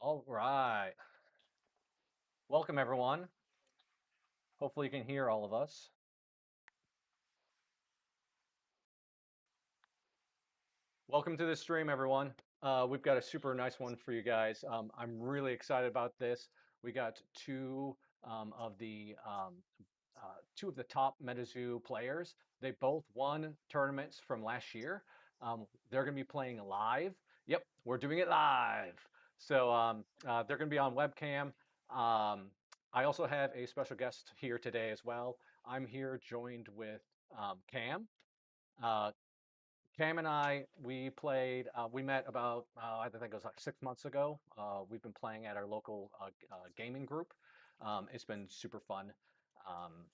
All right. Welcome, everyone. Hopefully, you can hear all of us. Welcome to the stream, everyone. We've got a super nice one for you guys. I'm really excited about this. We got of the two of the top MetaZoo players. They both won tournaments from last year. They're going to be playing live. Yep, we're doing it live. They're going to be on webcam. Um, I also have a special guest here today as well. I'm here joined with Cam. Uh, Cam and I, we met about, I think it was like 6 months ago. We've been playing at our local gaming group. It's been super fun. Um,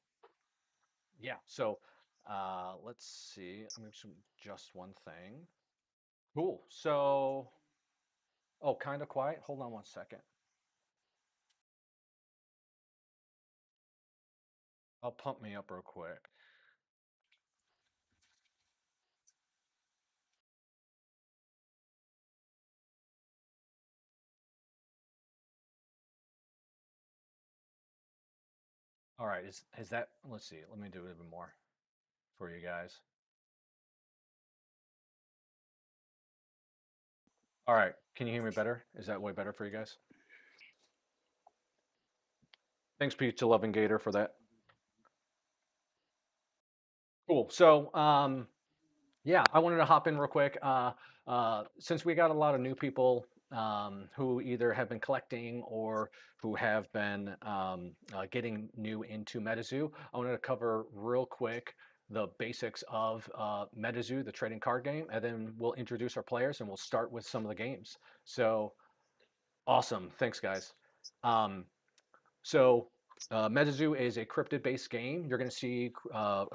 yeah, so let's see. I'm going to adjust one thing. Cool. Oh, kind of quiet. Hold on one second. I'll pump me up real quick. All right, is that, let's see, let me do it even more for you guys. All right, can you hear me better? Is that way better for you guys? Thanks, Pizza Loving Gator, for that. Cool. Yeah, I wanted to hop in real quick. Since we got a lot of new people who either have been collecting or who have been getting new into MetaZoo, I wanted to cover real quick the basics of MetaZoo, the trading card game, and then we'll introduce our players and we'll start with some of the games. So awesome. Thanks, guys. Um, so, MetaZoo is a cryptid-based game. You're going to see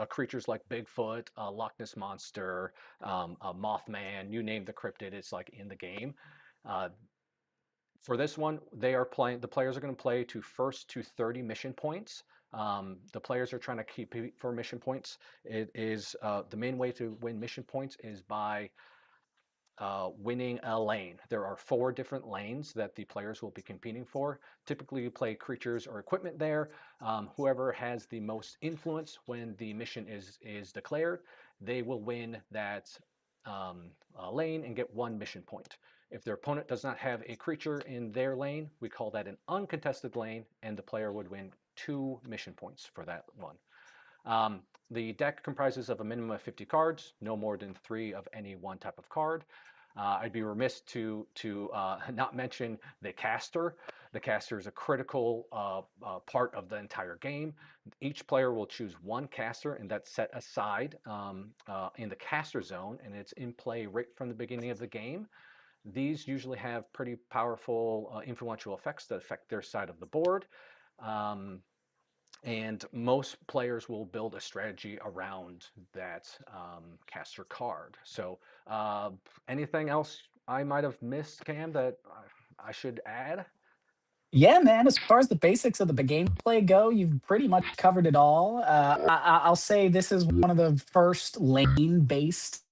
creatures like Bigfoot, Loch Ness Monster, Mothman, you name the cryptid, it's like in the game. Uh, for this one, the players are going to play to first to 30 mission points. The players are trying to keep for mission points. The main way to win mission points is by winning a lane. There are 4 different lanes that the players will be competing for. Typically, you play creatures or equipment there. Whoever has the most influence when the mission is declared, they will win that lane and get 1 mission point. If their opponent does not have a creature in their lane, we call that an uncontested lane, and the player would win 2 mission points for that one. The deck comprises of a minimum of 50 cards, no more than 3 of any one type of card. I'd be remiss to not mention the caster. The caster is a critical part of the entire game. Each player will choose 1 caster, and that's set aside in the caster zone, and it's in play right from the beginning of the game. These usually have pretty powerful, influential effects that affect their side of the board. Um, and most players will build a strategy around that caster card. So, anything else I might have missed, Cam, that I should add? Yeah, man. As far as the basics of the gameplay go, you've pretty much covered it all. I'll say this is one of the first lane-based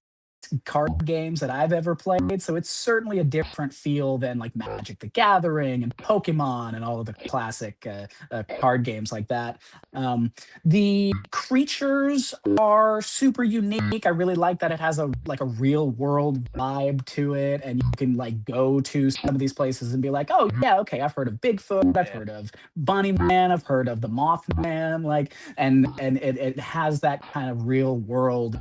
card games that I've ever played, so it's certainly a different feel than like Magic the Gathering and Pokemon and all of the classic card games like that. The creatures are super unique. I really like that it has a real world vibe to it, and you can like go to some of these places and be like, oh yeah, okay, I've heard of Bigfoot, I've Yeah, heard of Bunny Man, I've heard of the Mothman, like, and it has that kind of real world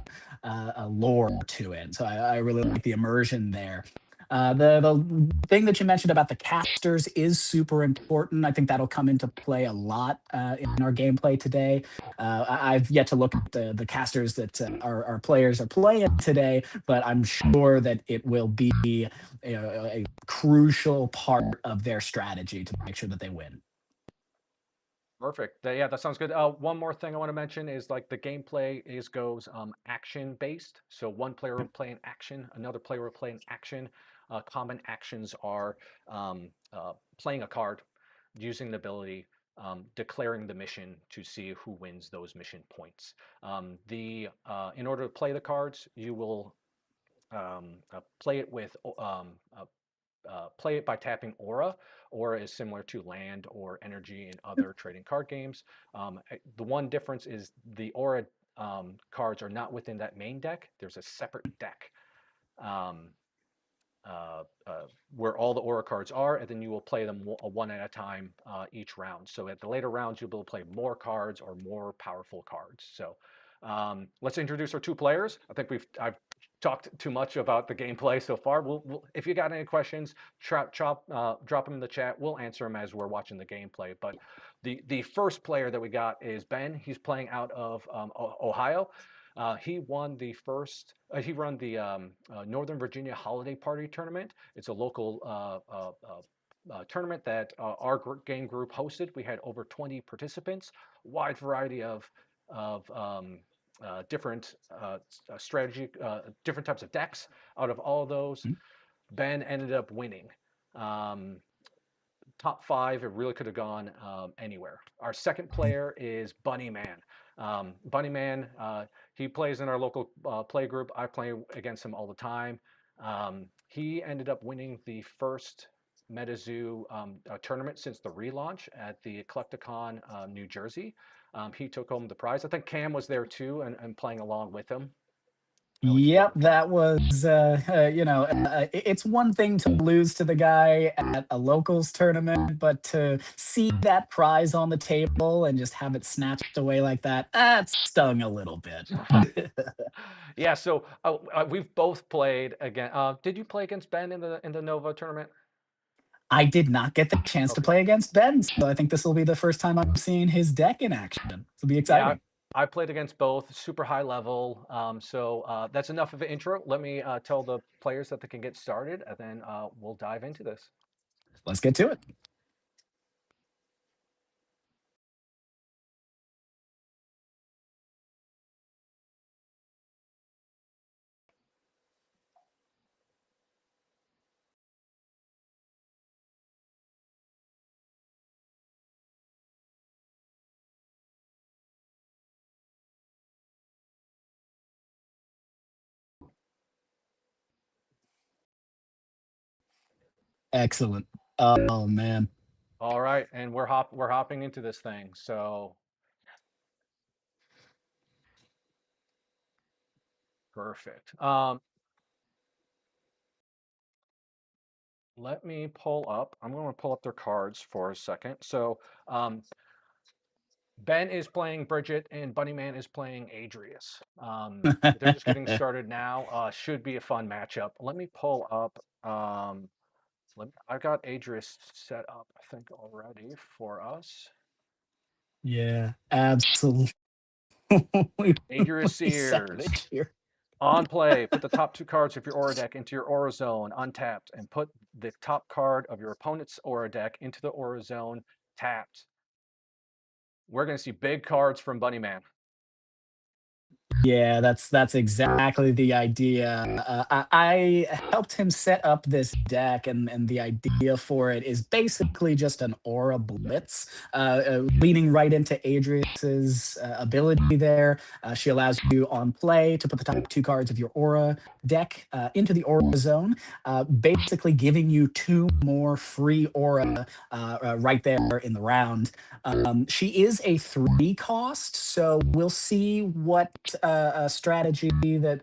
lore to it. So I really like the immersion there. The thing that you mentioned about the casters is super important. I think that'll come into play a lot in our gameplay today. I've yet to look at the casters that our players are playing today, but I'm sure that it will be a crucial part of their strategy to make sure that they win. perfect. Yeah, that sounds good. One more thing I want to mention is like the gameplay goes action based. So one player will play an action, another player will play an action. Common actions are playing a card, using the ability, declaring the mission to see who wins those mission points. The In order to play the cards, you will play it with play it by tapping aura. Aura is similar to land or energy in other trading card games. The one difference is the aura cards are not within that main deck. There's a separate deck. Um, where all the aura cards are, and then you will play them one at a time each round. So at the later rounds, you'll be able to play more cards or more powerful cards. So let's introduce our two players. I think I've talked too much about the gameplay so far. If you got any questions, drop them in the chat. We'll answer them as we're watching the gameplay. But the first player that we got is Ben. He's playing out of Ohio. He won the first. He run the Northern Virginia Holiday Party Tournament. It's a local tournament that our game group hosted. We had over 20 participants, wide variety of different strategy, different types of decks. Out of all of those, Ben ended up winning. Top five, it really could have gone anywhere. Our second player is Bunny Man. Bunny Man, he plays in our local play group. I play against him all the time. He ended up winning the first MetaZoo tournament since the relaunch at the Eclecticon, New Jersey. He took home the prize. I think Cam was there too and playing along with him. Yep, that was, it's one thing to lose to the guy at a locals tournament, but to see that prize on the table and just have it snatched away like that, that stung a little bit. Yeah, so we've both played again. Did you play against Ben in the Nova tournament? I did not get the chance to Okay. play against Ben, so I think this will be the first time I'm seeing his deck in action. It'll be Yeah, exciting. I played against both, super high level. So that's enough of an intro. Let me tell the players that they can get started, and then we'll dive into this. Let's get to it. Excellent. Oh man. All right, and we're hopping into this thing. So perfect. Let me pull up. I'm going to pull up their cards for a second. So Ben is playing Bridget and Bunnyman is playing Adrius. They're just getting started now. Should be a fun matchup. Let me pull up. I've got Adrius set up, I think, already for us. Yeah, absolutely. Adrius Sears. Savage here. On play, put the top two cards of your aura deck into your aura zone untapped, and put the top card of your opponent's aura deck into the aura zone tapped. We're going to see big cards from Bunnyman. Yeah, that's exactly the idea. I helped him set up this deck, and the idea for it is basically just an aura blitz, leaning right into Adrius's ability there. She allows you on play to put the top two cards of your aura deck into the aura zone, basically giving you two more free aura right there in the round. She is a three cost, so we'll see what strategy that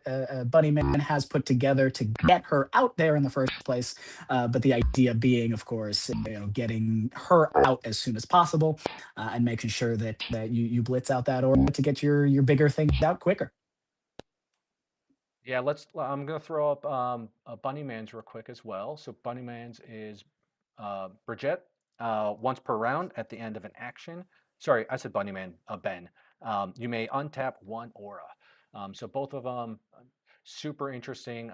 Bunnyman has put together to get her out there in the first place. But the idea being, of course, getting her out as soon as possible and making sure that you blitz out that aura to get your bigger things out quicker. Yeah, I'm gonna throw up Bunnyman's real quick as well. So Bunnyman's is Bridget once per round at the end of an action. Sorry, I said Bunnyman. Ben. You may untap one aura. So both of them super interesting.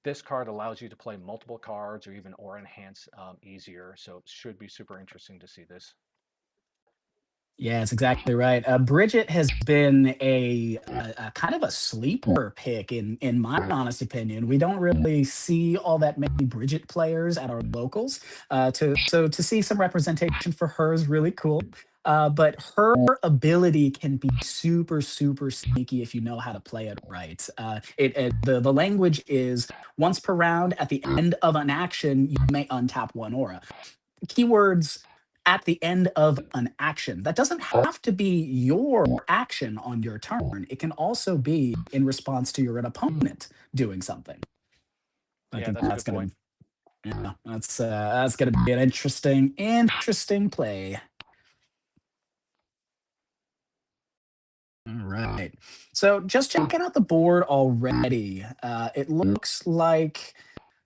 This card allows you to play multiple cards or even aura enhance easier. So it should be super interesting to see this. Yeah, that's exactly right. Bridget has been a kind of a sleeper pick in my honest opinion. We don't really see all that many Bridget players at our locals. To see some representation for her is really cool. but her ability can be super, super sneaky if you know how to play it right. The language is once per round at the end of an action, you may untap one aura. Keywords at the end of an action. That doesn't have to be your action on your turn. It can also be in response to your opponent doing something. I Yeah, think that's a that's good point. gonna yeah, that's gonna be an interesting play. All right. So just checking out the board already. It looks like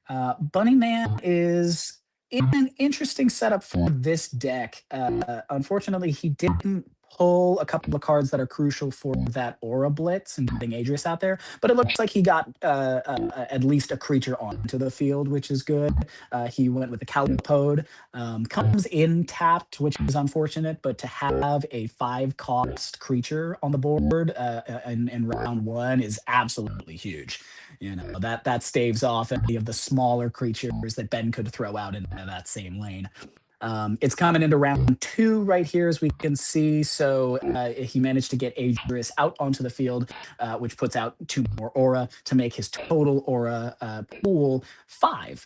Bunny Man is in an interesting setup for this deck. Unfortunately, he didn't pull a couple of cards that are crucial for that Aura Blitz and getting Adrius out there, but it looks like he got at least a creature onto the field, which is good. He went with the Calipode. Comes in tapped, which is unfortunate, but to have a 5 cost creature on the board in round one is absolutely huge. You know, that staves off any of the smaller creatures that Ben could throw out into that same lane. It's coming into round two right here, as we can see. So he managed to get Adrius out onto the field, which puts out 2 more aura to make his total aura pool 5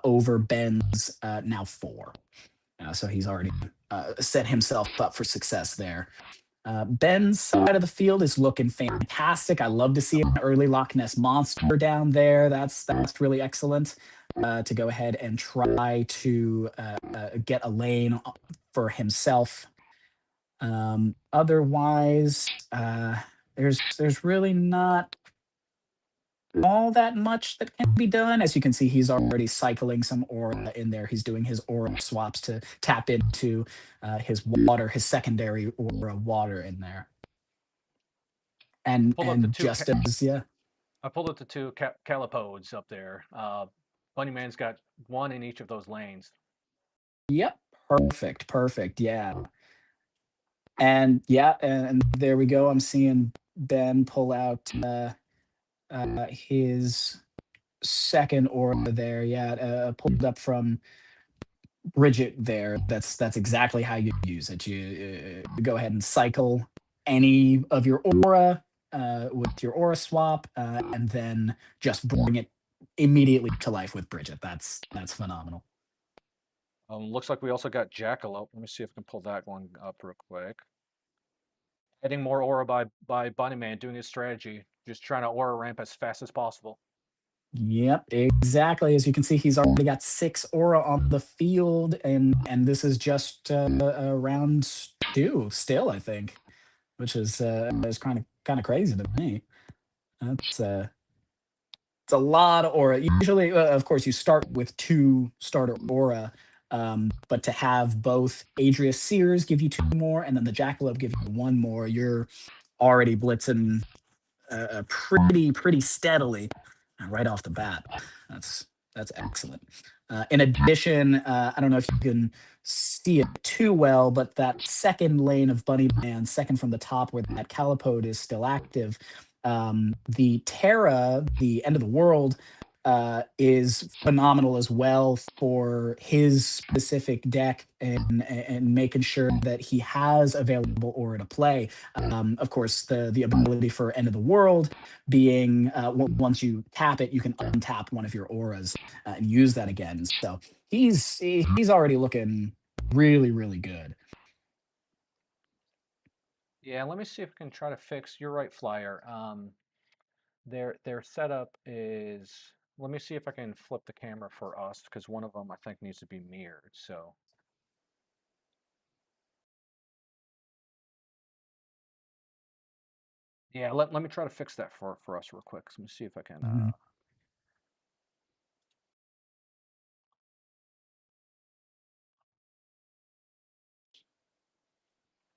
over Ben's now 4. So he's already set himself up for success there. Ben's side of the field is looking fantastic. I love to see an early Loch Ness monster down there. That's really excellent to go ahead and try to get a lane for himself. Otherwise, there's really not all that much that can be done. As you can see, he's already cycling some aura in there. He's doing his aura swaps to tap into his water, his secondary aura water in there. Pulled up the And two. just as yeah, I pulled up the two calipodes up there. Bunny Man's got one in each of those lanes. yep, perfect, yeah. And yeah, and there we go. I'm seeing Ben pull out his second aura there. Yeah, pulled up from Bridget there. That's exactly how you use it. You go ahead and cycle any of your aura with your aura swap, and then just bring it immediately to life with Bridget. That's phenomenal. Looks like we also got Jackalope. Let me see if I can pull that one up real quick. Adding more aura by Bunny Man, doing his strategy, just trying to aura ramp as fast as possible. Yep, exactly. As you can see, he's already got 6 aura on the field, and this is just round 2 still, I think, which is kind of crazy to me. That's it's a lot of aura. Usually, of course, you start with 2 starter aura, but to have both Adrius Sears give you 2 more, and then the Jackalope give you 1 more, you're already blitzing pretty steadily right off the bat. That's that's excellent. In addition, I don't know if you can see it too well, but that second lane of Bunny Man, second from the top where that Calipode is still active, the Terra, the end of the world, is phenomenal as well for his specific deck and making sure that he has available aura to play. Of course, the ability for End of the World being once you tap it, you can untap one of your auras and use that again. So he's already looking really good. Yeah, let me see if I can try to fix. You're right, Flyer. Their setup is. Let me see if I can flip the camera for us because one of them I think needs to be mirrored. So yeah, let me try to fix that for us real quick. So let me see if I can. Mhm.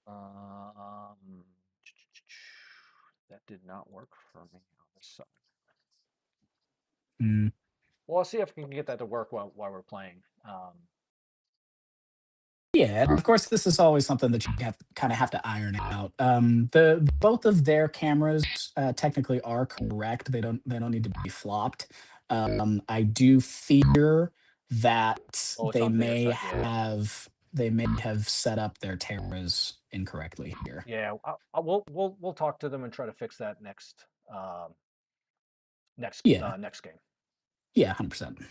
Um, that did not work for me on this side. Mm. Well, I'll see if we can get that to work while we're playing. Yeah, and of course, this is always something that you have to iron out. The both of their cameras technically are correct. They don't need to be flopped. I do fear that Oh, it's they on their may side. Yeah. have. they may have set up their terras incorrectly here. Yeah, we'll talk to them and try to fix that Yeah, next game. yeah, 100%.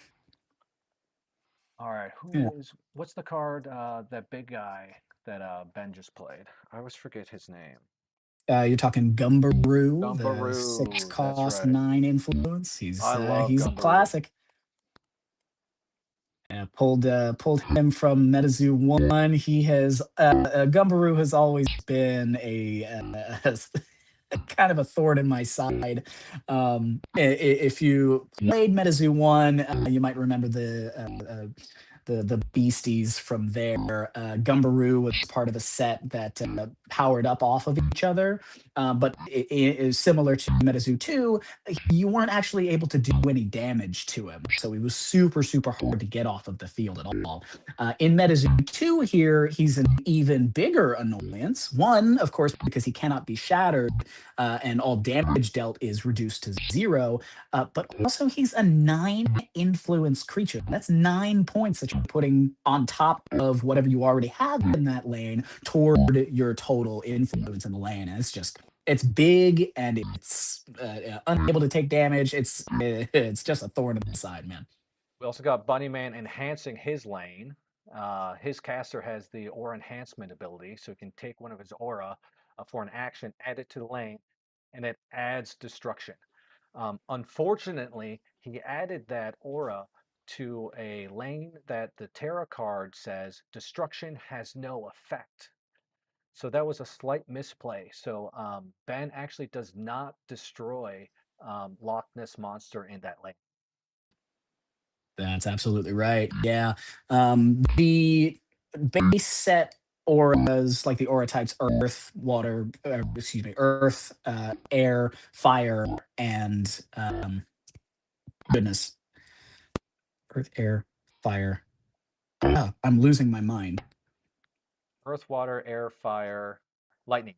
All right, Yeah. what's the card that big guy that Ben just played? I always forget his name. You're talking Gumbaroo, the six Gumbaroo, that's cost right. 9 influence. I love He's a Gumbaroo. classic. Yeah, pulled him from MetaZoo 1. He has Gumbaroo has always been a kind of a thorn in my side. If you played MetaZoo 1, you might remember the beasties from there. Gumbaroo was part of a set that powered up off of each other, but it is similar to MetaZoo 2. You weren't actually able to do any damage to him, so he was super hard to get off of the field at all. In MetaZoo 2 here, he's an even bigger annoyance. One, of course, because he cannot be shattered, and all damage dealt is reduced to 0, but also he's a 9 influence creature. That's 9 points that you're putting on top of whatever you already have in that lane toward your total influence in the lane. And it's big and it's unable to take damage. It's just a thorn in the side, man. We also got Bunnyman enhancing his lane. His caster has the aura enhancement ability, so he can take one of his aura for an action, add it to the lane, and it adds destruction. Unfortunately, he added that aura to a lane that the Terra card says destruction has no effect. So that was a slight misplay. So Ben actually does not destroy Loch Ness Monster in that lane. That's absolutely right. Yeah. The base set auras, like the aura types earth, water, excuse me, earth, air, fire, and goodness, earth, air, fire. Ah, I'm losing my mind. Earth, water, air, fire, lightning.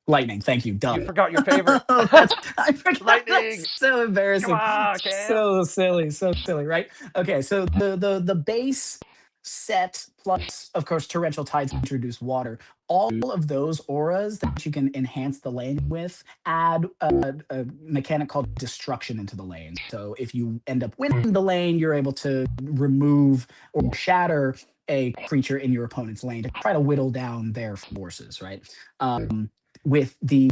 Lightning. Thank you. Duh. You forgot your favorite. I forgot. That's Lightning. so Come embarrassing. on, Cam. So silly. So silly. Right. Okay. So the base set plus, of course, torrential tides introduce water. All of those auras that you can enhance the lane with add a mechanic called destruction into the lane. So if you end up winning the lane, you're able to remove or shatter a creature in your opponent's lane to try to whittle down their forces. Right. With the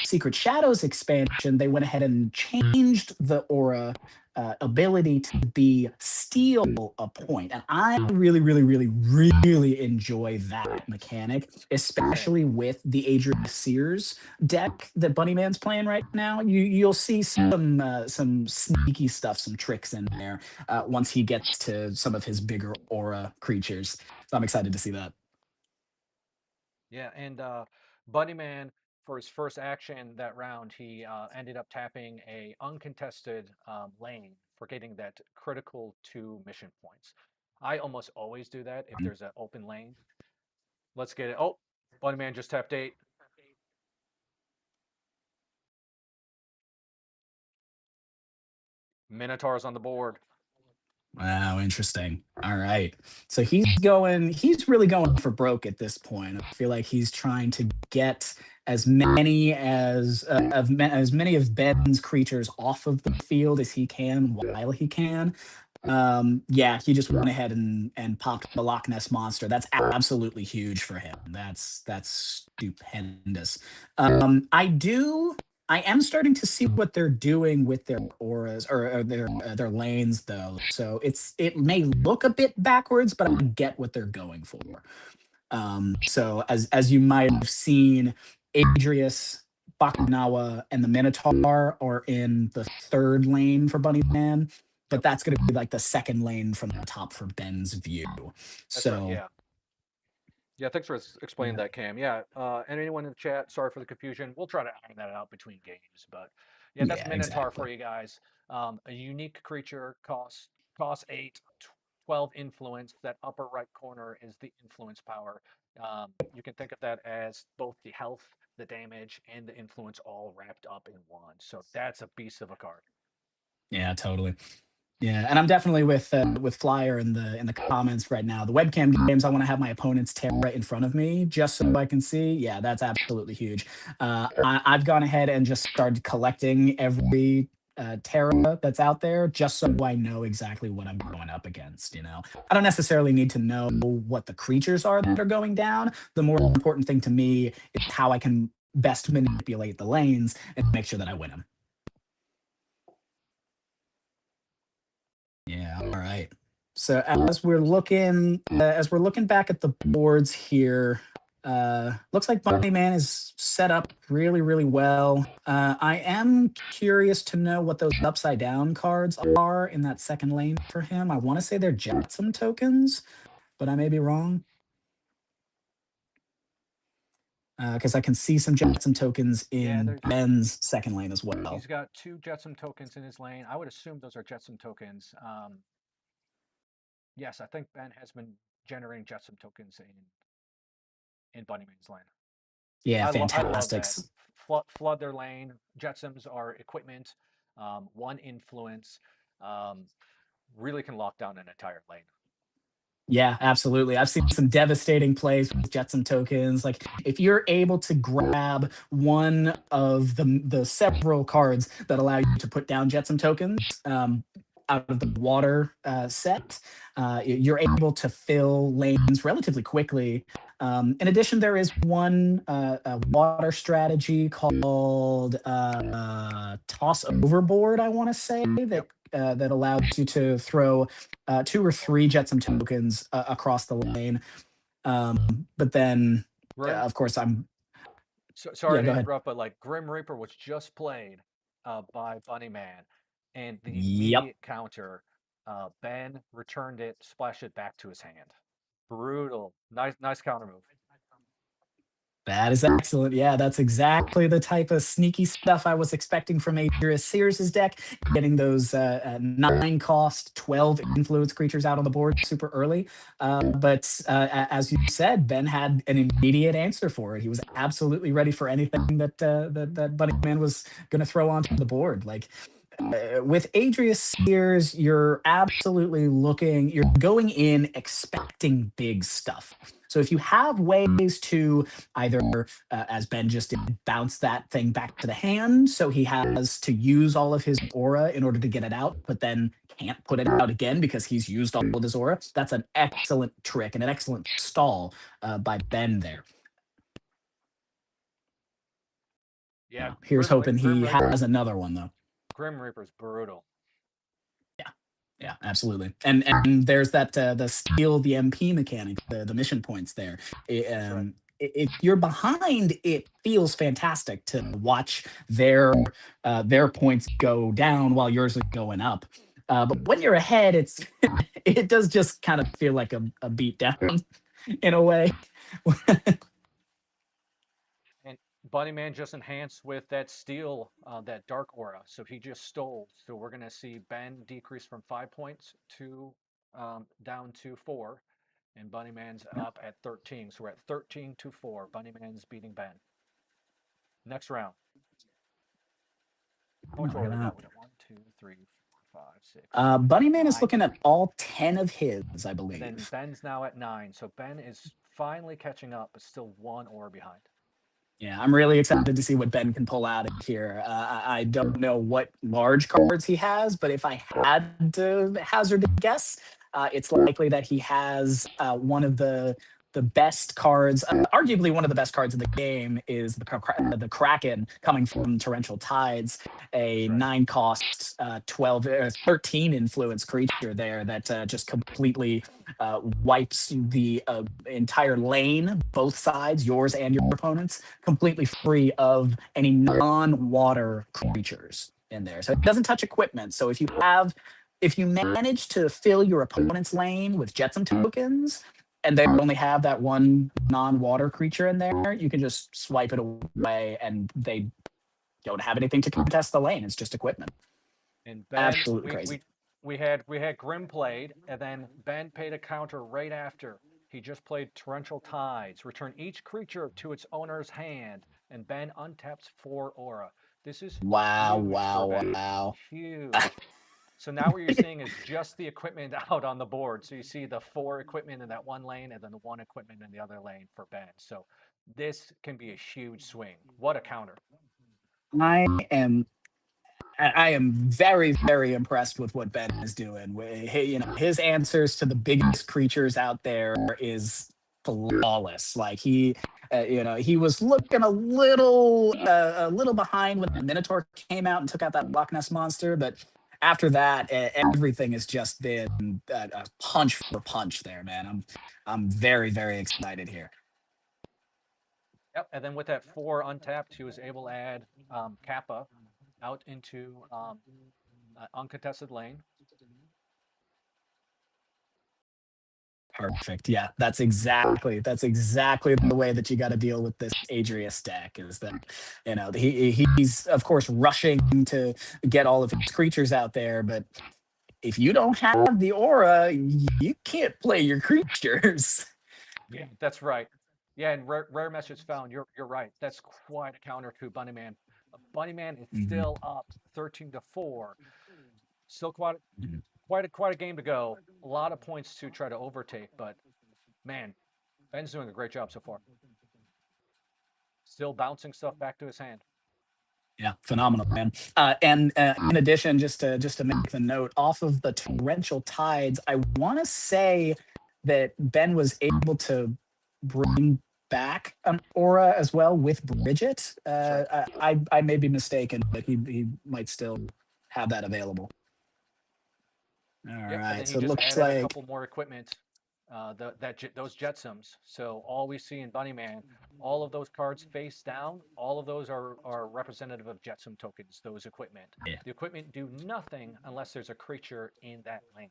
Secret Shadows expansion, they went ahead and changed the aura ability to be steal a point. And I really enjoy that mechanic, Same. especially with the Adrian Sears deck that Bunnyman's playing right now. You'll see some sneaky stuff, some tricks in there once he gets to some of his bigger aura creatures. So I'm excited to see that. Yeah, and Bunnyman, for his first action that round, he ended up tapping a uncontested lane for getting that critical 2 mission points. I almost always do that if there's an open lane. Let's get it. Oh, Bunnyman just tapped 8. Minotaur's on the board. Wow, interesting. All right. So he's really going for broke at this point. I feel like he's trying to get as many of Ben's creatures off of the field as he can while he can. Yeah, he just went ahead and popped the Loch Ness monster. That's absolutely huge for him. That's stupendous. I am starting to see what they're doing with their auras or their lanes though. So it may look a bit backwards, but I get what they're going for. So as you might have seen, Adrius, Bakunawa, and the Minotaur are in the third lane for Bunny Man, but Yep, that's going to be like the second lane from the top for Ben's view. that's right. So Yeah. Yeah, thanks for explaining yeah, that, Cam. Yeah, and anyone in the chat, sorry for the confusion. We'll try to iron that out between games, but yeah, that's yeah, Minotaur exactly. for you guys. A unique creature, cost 8, 12 influence. That upper right corner is the influence power. You can think of that as both the health, the damage, and the influence all wrapped up in one. So that's a beast of a card. Yeah, totally. Yeah, and I'm definitely with Flyer in the comments right now. The webcam games, I want to have my opponent's Terra in front of me just so I can see. Yeah, that's absolutely huge. I've gone ahead and just started collecting every Terra that's out there just so I know exactly what I'm going up against. You know, I don't necessarily need to know what the creatures are that are going down. The more important thing to me is how I can best manipulate the lanes and make sure that I win them. Yeah, all right. So as we're looking back at the boards here, looks like Bunny Man is set up really, really well. I am curious to know what those upside down cards are in that second lane for him. I want to say they're Jetsam tokens, but I may be wrong. Because I can see some Jetsam tokens Yeah, in there's Ben's second lane as well. he's got 2 Jetsam tokens in his lane. I would assume those are Jetsam tokens. Yes, I think Ben has been generating Jetsam tokens in Bunnyman's lane. Yeah, I love fantastic. that. Flood their lane. Jetsams are equipment, one influence, um, really can lock down an entire lane. Yeah, absolutely. I've seen some devastating plays with Jetsam tokens. Like if you're able to grab one of the several cards that allow you to put down Jetsam tokens out of the water set, you're able to fill lanes relatively quickly. In addition, there is one water strategy called Toss Overboard. I want to say Yep. that allows you to throw 2 or 3 Jetsam tokens across the lane. But then, Grim, of course, I'm sorry yeah. to Go ahead. interrupt, but like Grim Reaper was just played by Bunnyman, and the Yep. immediate counter, Ben returned it, splashed it back to his hand. Brutal. Nice counter move. That is excellent. Yeah, that's exactly the type of sneaky stuff I was expecting from Adrius Sears' deck. Getting those 9 cost, 12 influence creatures out on the board super early. As you said, Ben had an immediate answer for it. He was absolutely ready for anything that Bunny Man was going to throw onto the board. Like with Adrius Sears, you're going in expecting big stuff. So if you have ways to either, as Ben just did, bounce that thing back to the hand, so he has to use all of his aura in order to get it out, but then can't put it out again because he's used all of his aura. That's an excellent trick and an excellent stall by Ben there. Yeah, Here's hoping Grim he Reaper. has another one though. Grim Reaper's brutal. Yeah, absolutely. And there's that the steal the MP mechanic, the mission points there. That's right. If you're behind, it feels fantastic to watch their points go down while yours is going up. But when you're ahead, it does just kind of feel like a beat down in a way. And Bunnyman just enhanced with that steel, that dark aura. So he just stole. So we're gonna see Ben decrease from 5 points to down to 4, and Bunnyman's up at 13. So we're at 13 to 4. Bunnyman's beating Ben. Next round. How Yeah, much look at order we that. got? We got one, two, three, four, five, six, seven, eight, Bunnyman is nine. looking at all 10 of his, I And then believe. Ben's now at 9. So Ben is finally catching up, but still 1 ore behind. Yeah, I'm really excited to see what Ben can pull out of here. I don't know what large cards he has, but if I had to hazard a guess, it's likely that he has one of the best cards. Arguably, one of the best cards in the game is the Kraken coming from Torrential Tides, a That's right. 9 cost, 12 13 influence creature there that just completely wipes the entire lane, both sides, yours and your opponent's, completely free of any non-water creatures in there. So it doesn't touch equipment. So if you manage to fill your opponent's lane with Jetsam tokens, and they only have that one non-water creature in there, you can just swipe it away, and they don't have anything to contest the lane. It's just equipment. And Ben, Absolutely we crazy. we we had Grim played, and then Ben paid a counter right after. He just played Torrential Tides. Return each creature to its owner's hand, and Ben untaps 4 aura. This is Wow! huge for Wow! Ben. Wow! Huge. So now what you're seeing is just the equipment out on the board. So you see the 4 equipment in that one lane and then the 1 equipment in the other lane for Ben. So this can be a huge swing. What a counter. I am I am very, very impressed with what Ben is doing. His answers to the biggest creatures out there is flawless. Like he was looking a little behind when the Minotaur came out and took out that Loch Ness monster, but after that, everything has just been a punch for punch there, man. I'm very, very excited here. Yep. And then with that 4 untapped, he was able to add Kappa out into uncontested lane. Perfect. Yeah, that's exactly the way that you got to deal with this Adrius deck. Is that he's of course rushing to get all of his creatures out there, but if you don't have the aura, you can't play your creatures. Yeah, that's right. Yeah, and rare message found. You're right. That's quite a counter to Bunnyman. Bunnyman is Mhm, still up 13-4. Still mhm. quite a game to go. A lot of points to try to overtake, but man, Ben's doing a great job so far. Still bouncing stuff back to his hand. Yeah, phenomenal, man. And in addition, just to make the note, off of the torrential tides, I want to say that Ben was able to bring back an aura as well with Bridget. That's right. I may be mistaken, but he might still have that available. All Yep, and right, then he so it just looks added a like couple more equipment, those Jetsams. So all we see in Bunnyman, all of those cards face down, all of those are representative of Jetsam tokens. Those equipment. yeah, The equipment do nothing unless there's a creature in that lane.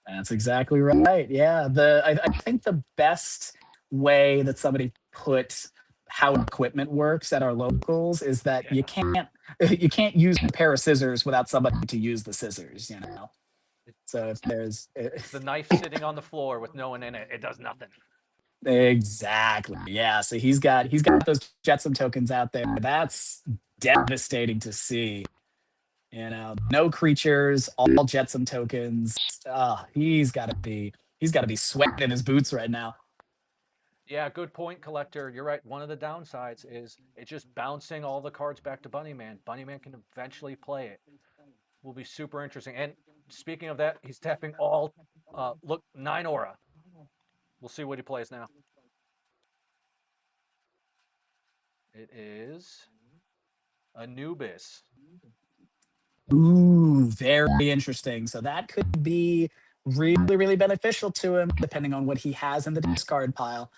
that's exactly right. Yeah, I think the best way that somebody put how equipment works at our locals is that Yeah, you can't use a pair of scissors without somebody to use the scissors. So if there's it's the knife sitting on the floor with no one in it. It does nothing. exactly, yeah. So he's got those Jetsam tokens out there. That's devastating to see. No creatures, all Jetsam tokens. He's got to be sweating in his boots right now. Yeah, good point, Collector. You're right. One of the downsides is it's just bouncing all the cards back to Bunnyman. Bunnyman can eventually play it. Will be super interesting. And speaking of that, he's tapping all. Look, 9 aura. We'll see what he plays now. It is Anubis. Ooh, very interesting. So that could be really, really beneficial to him, depending on what he has in the discard pile.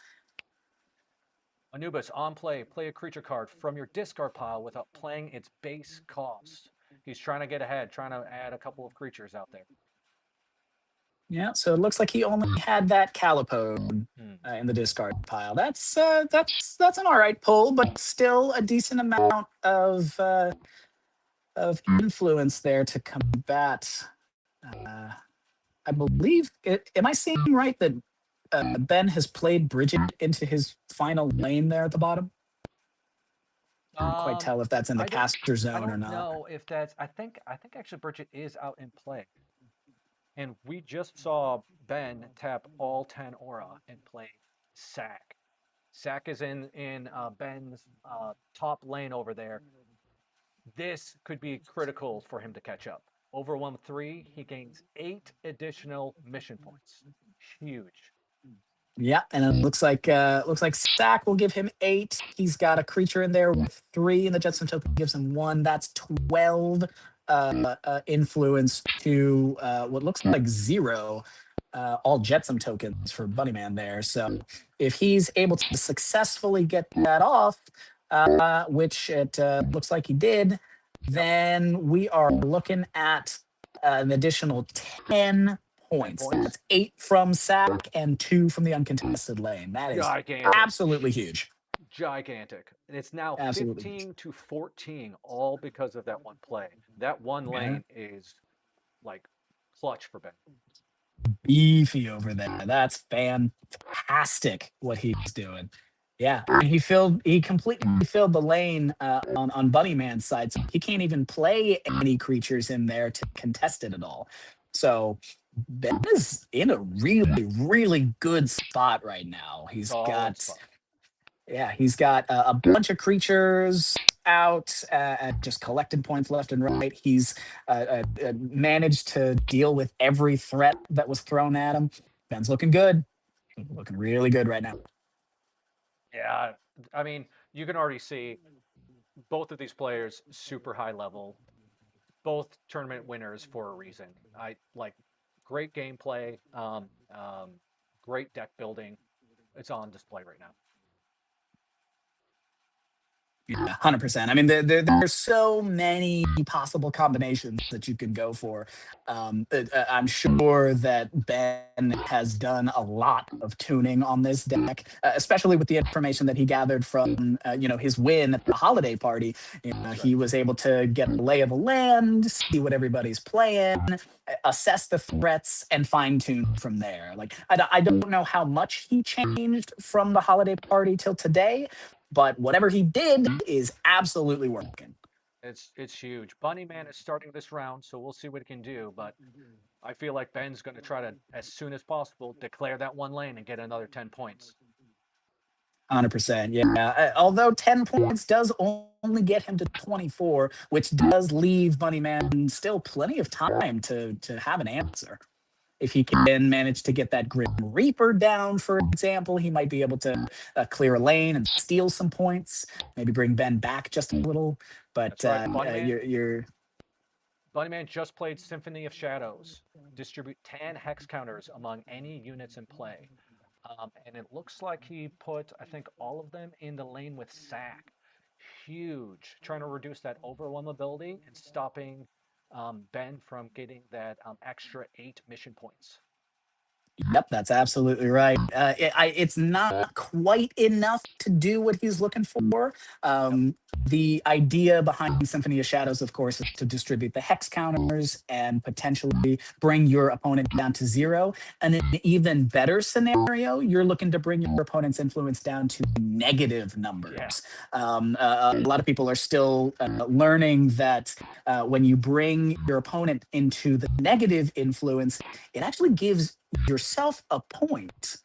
Anubis, on play, play a creature card from your discard pile without playing its base cost. He's trying to get ahead, trying to add a couple of creatures out there. Yeah, so it looks like he only had that Calipode Hmm. in the discard pile. That's an all right pull, but still a decent amount of influence there to combat. Uh, I believe. Am I seeing right that Ben has played Bridget into his final lane there at the bottom? Can't quite Um, tell if that's in the I don't, caster I zone or don't not. know if that's. I think actually Bridget is out in play, and we just saw Ben tap all 10 aura and play Sack. Sack is in Ben's top lane over there. This could be critical for him to catch up. Overwhelm 3, he gains 8 additional mission points. Huge. Yeah, and it looks like Stack will give him 8. He's got a creature in there with 3, and the Jetson token gives him 1. That's 12 influence to what looks like 0 all Jetsam tokens for Bunnyman there. So if he's able to successfully get that off, which it looks like he did, Yep, then we are looking at an additional 10 10 points. points. That's 8 from Sack and 2 from the uncontested lane. That is Gigantic. absolutely huge. Gigantic. And it's now Absolutely huge. 15-14, all because of that one play. That one Yeah. lane is like clutch for Ben. Beefy over there. That's fantastic what he's doing. Yeah, and he completely filled the lane on Bunnyman's side, so he can't even play any creatures in there to contest it at all. So Ben is in a really, really good spot right now. Solid spot. He's got a bunch of creatures out and just collected points left and right. He's managed to deal with every threat that was thrown at him. Ben's looking good, looking really good right now. Yeah, I mean, you can already see both of these players super high level, both tournament winners for a reason. I like great gameplay, great deck building. It's on display right now. Yeah, 100%. I mean, there's so many possible combinations that you can go for. I'm sure that Ben has done a lot of tuning on this deck, especially with the information that he gathered from, his win at the holiday party. That's right. He was able to get a lay of the land, see what everybody's playing, assess the threats, and fine tune from there. Like, I don't know how much he changed from the holiday party till today, but whatever he did is absolutely working. It's huge. Bunny Man is starting this round, so we'll see what he can do. But I feel like Ben's going to try to, as soon as possible, declare that one lane and get another 10 points. 100%. Yeah. Although 10 points does only get him to 24, which does leave Bunny Man still plenty of time to have an answer. If he can manage to get that Grim Reaper down, for example, he might be able to clear a lane and steal some points, maybe bring Ben back just a little. But That's right. Bunny Man, you're Bunny Man just played Symphony of Shadows. Distribute 10 hex counters among any units in play. And it looks like he put, I think, all of them in the lane with Sack. Huge. Trying to reduce that overwhelm ability and stopping Ben from getting that extra 8 mission points. Yep, that's absolutely right. It's not quite enough to do what he's looking for. Yep. The idea behind Symphony of Shadows, of course, is to distribute the hex counters and potentially bring your opponent down to 0. And in an even better scenario, you're looking to bring your opponent's influence down to negative Yeah. numbers. A lot of people are still learning that when you bring your opponent into the negative influence, it actually gives yourself a point.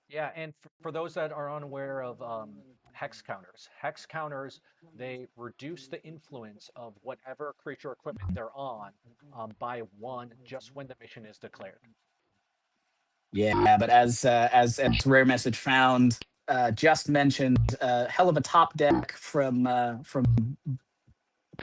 Yeah, and for those that are unaware of hex counters, they reduce the influence of whatever creature equipment they're on by 1 just when the mission is declared. Yeah, but as Rare Message found, just mentioned, hell of a top deck from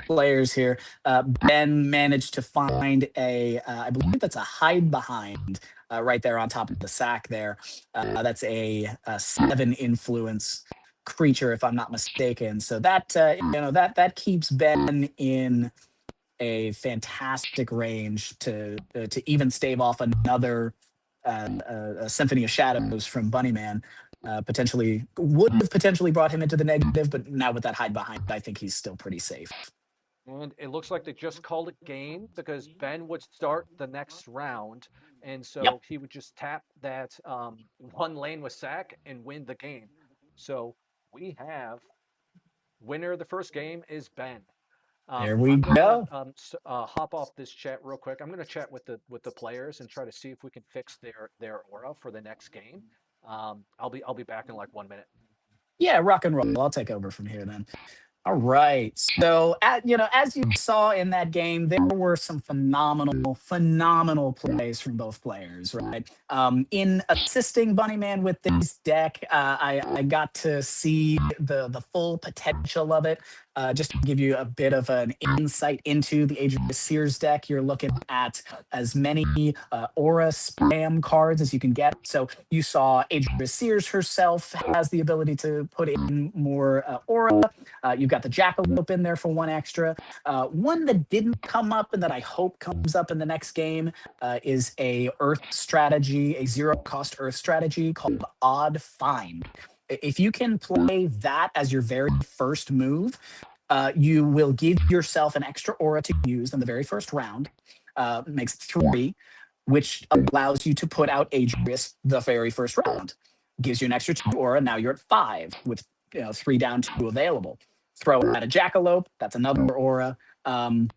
players here. Ben managed to find I believe that's a hide behind right there on top of the sack there. That's a 7 influence creature, if I'm not mistaken. So that that keeps Ben in a fantastic range to even stave off another Symphony of Shadows from Bunnyman. Potentially would have potentially brought him into the negative, but now with that hide behind, I think he's still pretty safe. And it looks like they just called it game because Ben would start the next round. And Yep. so he would just tap that 1 lane with sack and win the game. So we have winner of the first game is Ben. There we I'm gonna go. hop off this chat real quick. I'm gonna chat with the players and try to see if we can fix their aura for the next game. I'll be back in like 1 minute. Yeah, rock and roll. I'll take over from here then. All right. So, as you saw in that game, there were some phenomenal plays from both players, right? In assisting Bunnyman with this deck, I got to see the full potential of it. Just to give you a bit of an insight into the Adria Sears deck, you're looking at as many aura spam cards as you can get. So you saw Adria Sears herself has the ability to put in more aura. You've got the Jackalope in there for 1 extra. One that didn't come up and that I hope comes up in the next game is a Earth strategy, a 0-cost Earth strategy called Odd Find. If you can play that as your very first move, you will give yourself an extra aura to use in the very first round. Makes it 3, which allows you to put out Adrius the very first round. gives you an extra 2 aura. Now you're at 5 with 3 down, 2 available. Throw out a Jackalope, that's another aura. Um,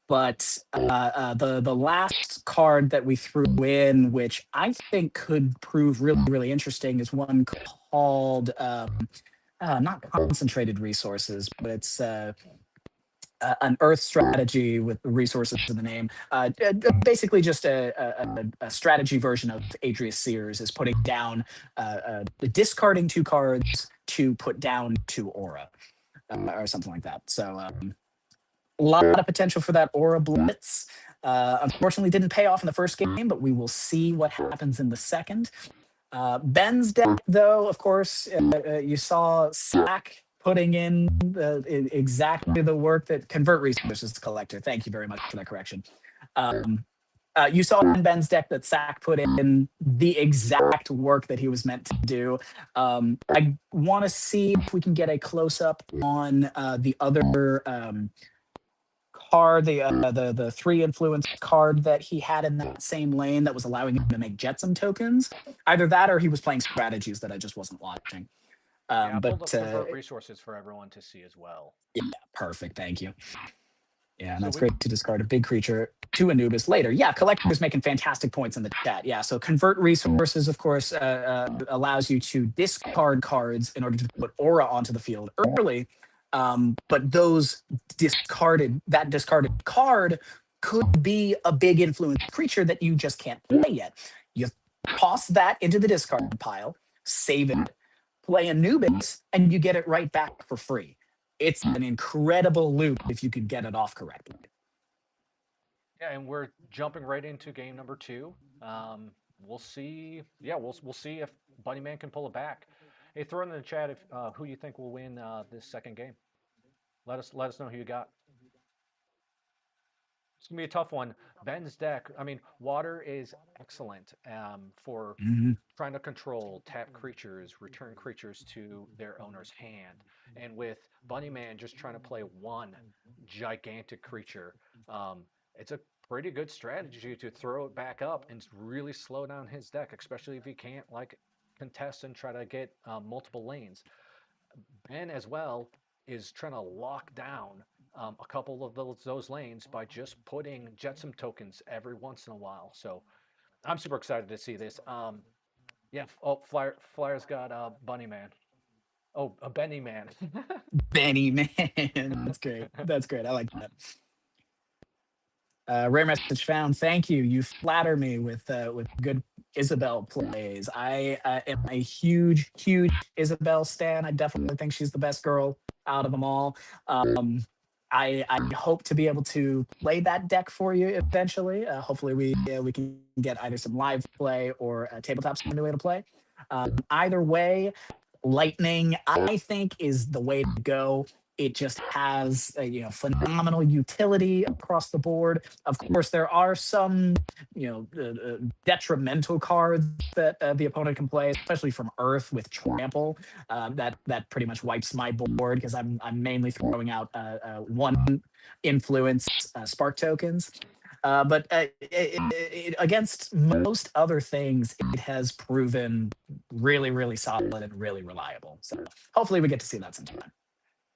but the last card that we threw in, which I think could prove really really interesting, is one called not concentrated resources, but it's an Earth strategy with resources in the name. Basically, just a strategy version of Adrius Sears is putting down, discarding 2 cards to put down 2 aura, or something like that. So a lot of potential for that aura blitz. Unfortunately, didn't pay off in the first game, but we will see what happens in the second. Ben's deck, though, of course, you saw Sack putting in exactly the work that Convert Resources Collector. Thank you very much for that correction. You saw in Ben's deck that Sack put in the exact work that he was meant to do. I want to see if we can get a close up on the other card, the 3 influence card that he had in that same lane that was allowing him to make Jetsam tokens. Either that or he was playing strategies that I just wasn't watching. Yeah, I pulled But up Convert Resources for everyone to see as well. yeah, perfect. Thank you. Yeah, and So that's great to discard a big creature to Anubis later. Yeah, Collector's making fantastic points in the chat. Yeah, so Convert Resources, of course, allows you to discard cards in order to put aura onto the field early. But that discarded card could be a big influence creature that you just can't play yet. You toss that into the discard pile, save it, play Anubis, and you get it right back for free. It's an incredible loop if you could get it off correctly. Yeah, and we're jumping right into game number 2. We'll see. Yeah, we'll see if Bunnyman can pull it back. Hey, throw in the chat if who you think will win this second game. Let us know who you got. It's gonna be a tough one. Ben's deck. I mean, water is excellent for Mhm. trying to control tap creatures, return creatures to their owner's hand, and with Bunnyman just trying to play one gigantic creature, it's a pretty good strategy to throw it back up and really slow down his deck, especially if he can't like contest and try to get multiple lanes. Ben as well is trying to lock down a couple of those lanes by just putting Jetsam tokens every once in a while. So I'm super excited to see this. Yeah. Oh, Flyer's got Bunny Man. Oh, a Benny Man. Benny, man, that's great. That's great. I like that. Rare message found. Thank you. You flatter me with good Isabel plays. I am a huge Isabel stan. I definitely think she's the best girl out of them all. I hope to be able to play that deck for you eventually. Hopefully, we can get either some live play or tabletop simulator play. Either way, Lightning, I think, is the way to go. It just has phenomenal utility across the board. Of course, there are some detrimental cards that the opponent can play, especially from Earth with Trample. That pretty much wipes my board because I'm mainly throwing out one influence spark tokens. But against most other things, it has proven really, really solid and really reliable. So hopefully we get to see that sometime.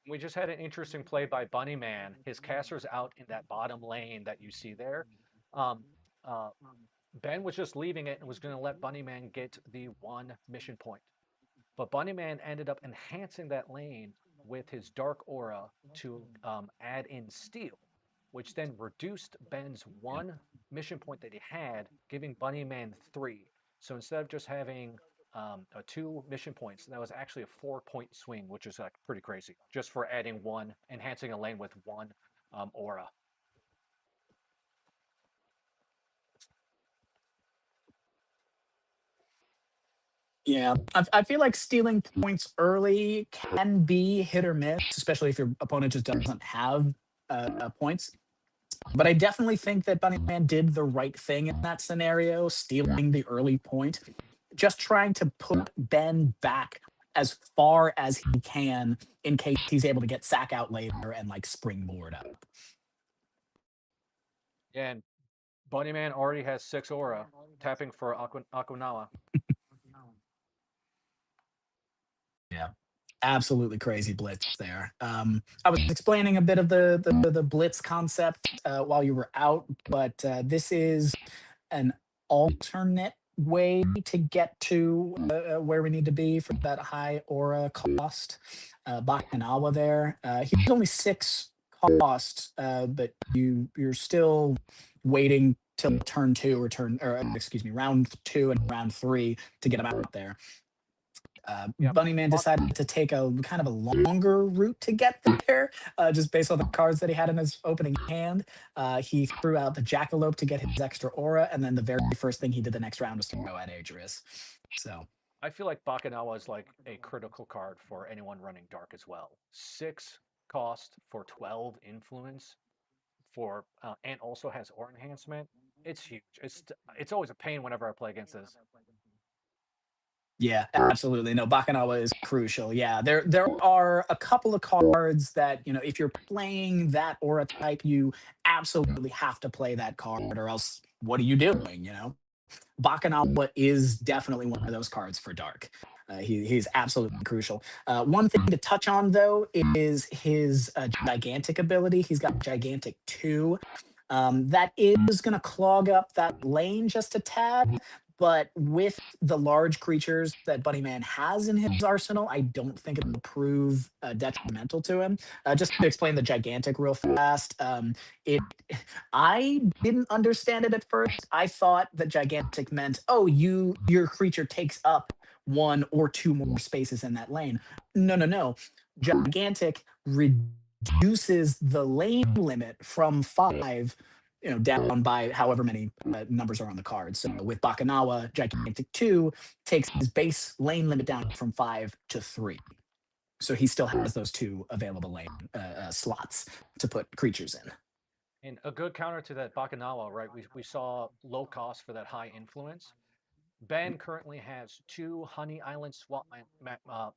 We just had an interesting play by Bunny Man. His caster's out in that bottom lane that you see there. Um, uh, Ben was just leaving it and was going to let Bunny Man get the 1 mission point. But Bunnyman ended up enhancing that lane with his Dark Aura to add in Steel, which then reduced Ben's 1 mission point that he had, giving Bunnyman 3. So instead of just having 2 mission points, that was actually a 4-point swing, which is like pretty crazy, just for adding 1, enhancing a lane with 1 aura. Yeah, I feel like stealing points early can be hit or miss, especially if your opponent just doesn't have points. But I definitely think that Bunnyman did the right thing in that scenario, stealing the early point, just trying to put Ben back as far as he can in case he's able to get Sack out later and like springboard up. And Bunnyman already has 6 aura, tapping for Akunawa. absolutely crazy blitz there. I was explaining a bit of the blitz concept while you were out, but this is an alternate way to get to where we need to be for that high aura cost. Bakanawa there, he was only 6 cost, but you're still waiting till turn two or excuse me, round two and round three to get him out there. Yep. Bunnyman decided to take a kind of a longer route to get there, just based on the cards that he had in his opening hand. He threw out the Jackalope to get his extra aura, and then the very first thing he did the next round was throw out Adris. So I feel like Bakanawa is like a critical card for anyone running Dark as well. 6 cost for 12 influence for, and also has aura enhancement. It's huge. It's always a pain whenever I play against this. yeah, absolutely. No, Bakanawa is crucial. Yeah, there are a couple of cards that, if you're playing that aura type, you absolutely have to play that card, or else what are you doing? Bakanawa is definitely one of those cards for Dark. He's absolutely crucial. One thing to touch on though is his gigantic ability. He's got gigantic 2. That is going to clog up that lane just a tad. But with the large creatures that Bunnyman has in his arsenal, I don't think it will prove detrimental to him. Just to explain the gigantic real fast, it I didn't understand it at first. I thought that gigantic meant, oh, your creature takes up 1 or 2 more spaces in that lane. No, no, no. Gigantic reduces the lane limit from 5, down by however many numbers are on the card. So with Bakanawa, Gigantic 2 takes his base lane limit down from 5 to 3. So he still has those 2 available lane slots to put creatures in. And a good counter to that Bakanawa, right? We saw low cost for that high influence. Ben currently has 2 Honey Island swap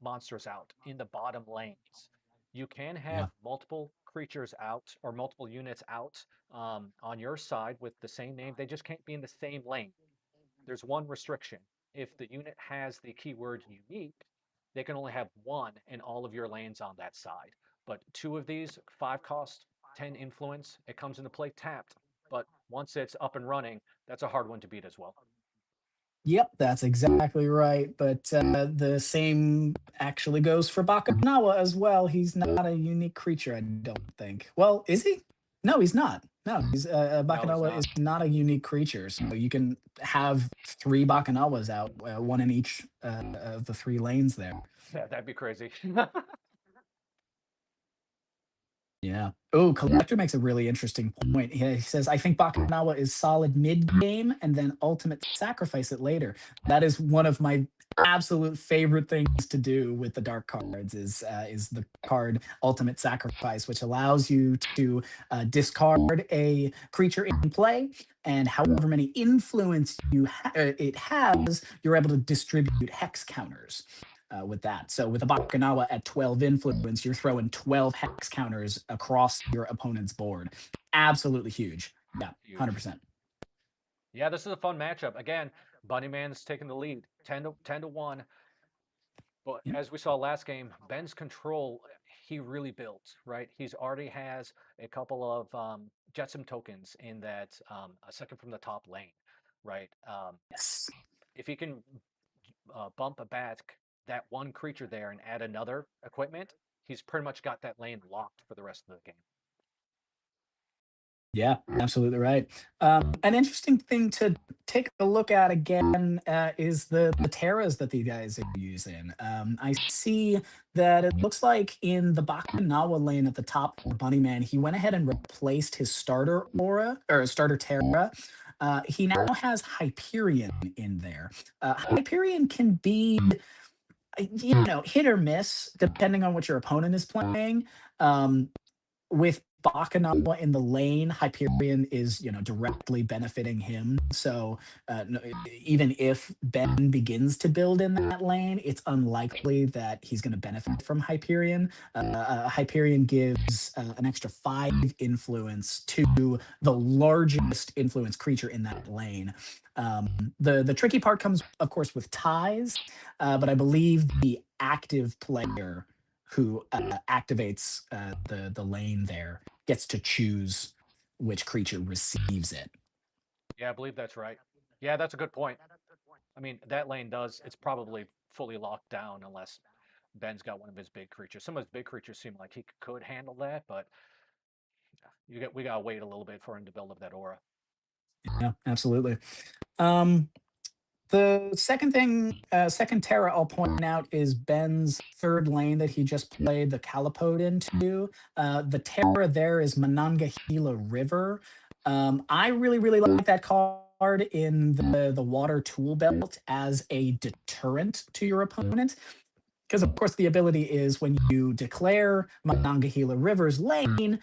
monsters out in the bottom lanes. You can Yeah. have multiple creatures out or multiple units out on your side with the same name. They just can't be in the same lane. There's one restriction. If the unit has the keyword unique, they can only have one in all of your lanes on that side. But 2 of these, 5 cost, 10 influence, it comes into play tapped. But once it's up and running, that's a hard one to beat as well. Yep, that's exactly right. But the same actually goes for Bakanawa as well. He's not a unique creature, I don't think. Well, is he? No, he's not. No, No, it's Bakanawa not. is not a unique creature. So you can have 3 Bakanawas out, one in each of the 3 lanes there. Yeah, that'd be crazy. Yeah. Oh, Collector makes a really interesting point. He says, I think Bakanawa is solid mid game and then ultimate sacrifice it later. That is one of my absolute favorite things to do with the dark cards is the card ultimate sacrifice, which allows you to discard a creature in play, and however many influence it has, you're able to distribute hex counters with that. So with a Bakanawa at 12 influence, you're throwing 12 hex counters across your opponent's board. Absolutely huge. Yeah, Huge. 100%. Yeah, this is a fun matchup. Again, Bunnyman's taking the lead, 10 to 1. But Yep. as we saw last game, Ben's control, he really built, right? He's already has a couple of Jetsam tokens in that a second from the top lane, right? Yes. If he can bump back that one creature there and add another equipment, he's pretty much got that lane locked for the rest of the game. Yeah, absolutely right. An interesting thing to take a look at again is the Terras that these guys are using. I see that it looks like in the Bakanawa lane at the top for Bunnyman, he went ahead and replaced his starter aura or starter Terra. He now has Hyperion in there. Hyperion can be hit or miss depending on what your opponent is playing. Um, with Bakanawa in the lane, Hyperion is, directly benefiting him. So no, even if Ben begins to build in that lane, it's unlikely that he's going to benefit from Hyperion. Hyperion gives an extra 5 influence to the largest influence creature in that lane. The tricky part comes, of course, with ties, but I believe the active player who activates the lane there gets to choose which creature receives it. Yeah, I believe that's right. Yeah, that's a good point. I mean, that lane does. It's probably fully locked down unless Ben's got one of his big creatures. Some of his big creatures seem like he could handle that, but we gotta wait a little bit for him to build up that aura. Yeah, absolutely. Um, the second Terra I'll point out is Ben's third lane that he just played the Calipode into. The Terra there is Monongahela River. I really, really like that card in the Water Tool Belt as a deterrent to your opponent. Because of course the ability is when you declare Monongahela River's lane,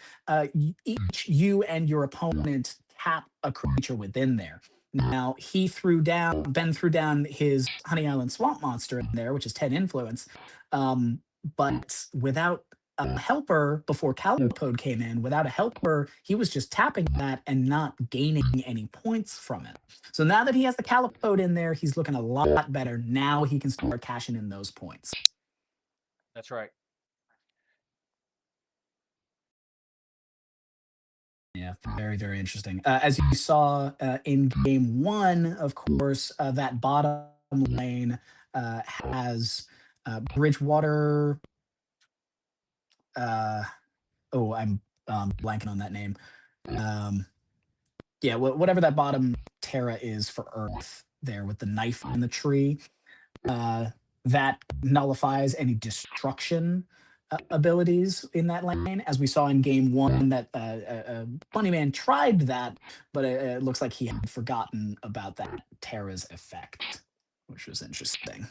each you and your opponent tap a creature within there. Now Ben threw down his Honey Island Swamp Monster in there, which is 10 influence. But without a helper before Calipode came in, without a helper, he was just tapping that and not gaining any points from it. So now that he has the Calipode in there, he's looking a lot better. Now he can start cashing in those points. That's right. Yeah, very, very interesting. As you saw in game one, of course, that bottom lane has Bridgewater. Uh, oh, I'm blanking on that name. Um, yeah, whatever that bottom Terra is for Earth there with the knife in the tree. uh, that nullifies any destruction abilities in that lane. As we saw in game one, that Bunnyman tried that, but it looks like he had forgotten about that Terra's effect, which was interesting.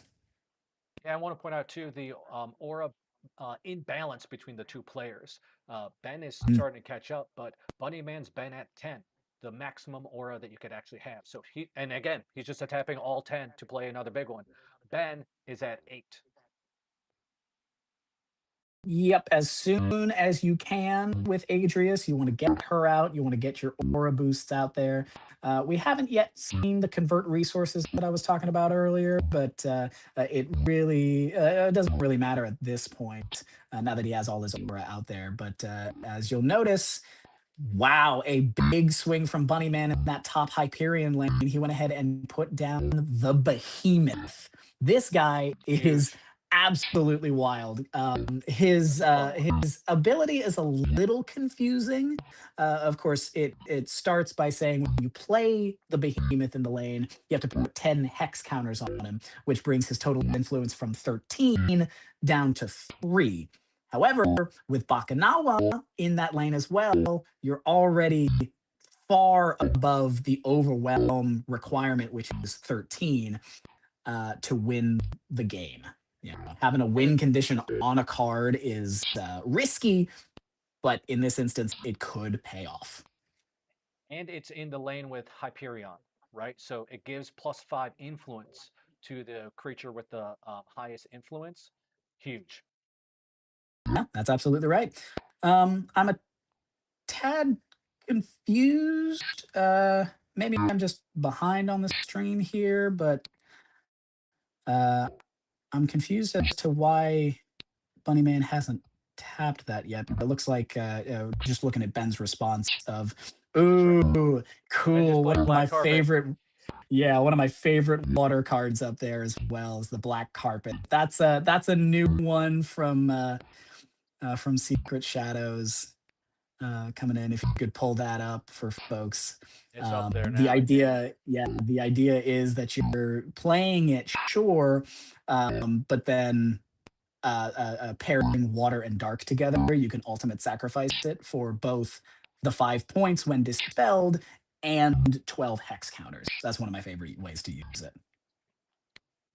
Yeah, I want to point out too the aura imbalance between the two players. Ben is Mm. starting to catch up, but Bunnyman's been at 10, the maximum aura that you could actually have. So and again, he's just tapping all 10 to play another big one. Ben is at 8. Yep, as soon as you can with Adrius, you want to get her out. You want to get your aura boosts out there. We haven't yet seen the convert resources that I was talking about earlier, but it really doesn't really matter at this point now that he has all his aura out there. But as you'll notice, wow, a big swing from Bunnyman in that top Hyperion lane. He went ahead and put down the Behemoth. This guy is Huge. absolutely wild. That's a fun one. His ability is a little confusing. Of course, it starts by saying when you play the Behemoth in the lane, you have to put 10 hex counters on him, which brings his total influence from 13 down to 3. However, with Bakanawa in that lane as well, you're already far above the overwhelm requirement, which is 13, to win the game. You know, having a And win condition on a card is risky, but in this instance, it could pay off. it's in the lane with Hyperion, right? So it gives +5 influence to the creature with the highest influence. Huge. Yeah, that's absolutely right. I'm a tad confused. Maybe I'm just behind on the stream here, but uh, I'm confused as to why Bunnyman hasn't tapped that yet. But it looks like just looking at Ben's response of That's right. "Ooh, Ben just cool." One played of my Black Carpet. favorite, yeah, one of my favorite water cards up there as well is the Black Carpet. That's a new one from Secret Shadows coming in. If you could pull that up for folks. It's up there The now. idea, yeah, the idea is that you're playing it, sure, but then pairing water and dark together, you can ultimate sacrifice it for both the 5 points when dispelled and 12 hex counters. That's one of my favorite ways to use it.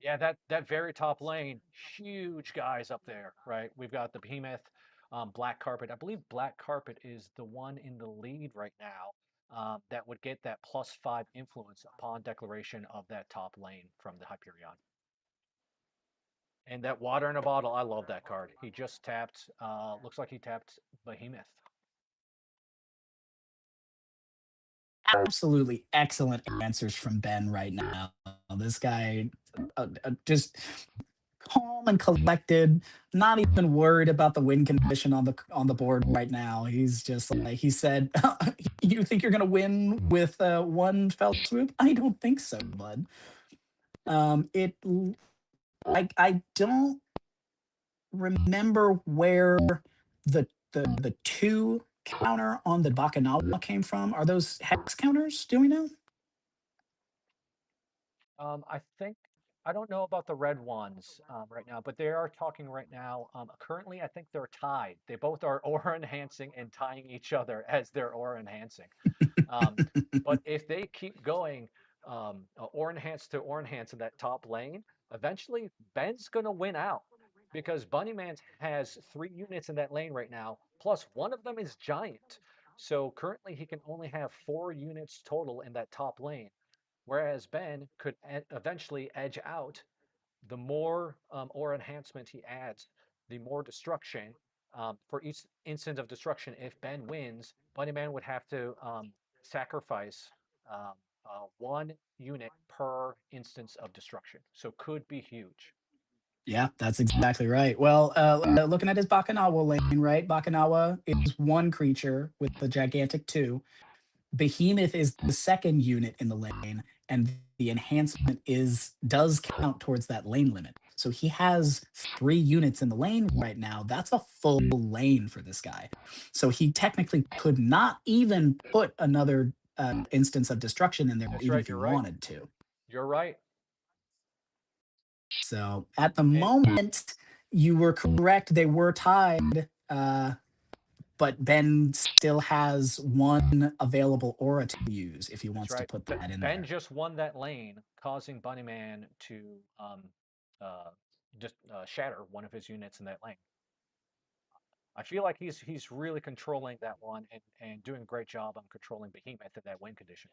Yeah, that very top lane, huge guys up there, right? We've got the Behemoth, Black Carpet. I believe Black Carpet is the one in the lead right now that would get that +5 influence upon declaration of that top lane from the Hyperion. And that Water in a Bottle, I love that card. He just tapped, looks like he tapped Behemoth. Absolutely excellent answers from Ben right now. This guy just calm and collected, not even worried about the win condition on the board right now. He's just like he said, "You think you're gonna win with one fell swoop? I don't think so, bud." It I don't remember where the two counter on the Bakanawa came from. Are those hex counters? Do we know? I think I don't know about the red ones right now, but they are talking right now. Currently, I think they're tied. They both are aura enhancing and tying each other as their aura enhancing. Um, but if they keep going, aura enhance to aura enhance in that top lane, eventually Ben's gonna win out because Bunnyman has 3 units in that lane right now, plus one of them is giant. So currently he can only have 4 units total in that top lane, whereas Ben could eventually edge out. The more aura enhancement he adds, the more destruction. For each instant of destruction, if Ben wins, Bunnyman would have to sacrifice um, 1 unit per instance of destruction. So could be huge. Yeah, that's exactly right. Well, looking at his Bakanawa lane, right? Bakanawa is one creature with the gigantic two. Behemoth is the second unit in the lane, and the enhancement is does count towards that lane limit. So he has 3 units in the lane right now. That's a full lane for this guy. So he technically could not even put another instance of destruction in there, That's even right. if he You're right. wanted to. You're right. So at the And moment, you were correct. They were tied. But Ben still has one available aura to use if he that's wants to right. put that in Ben there. just won that lane, causing Bunnyman to uh, just shatter one of his units in that lane. I feel like he's really controlling that one and doing a great job on controlling Behemoth in that win condition.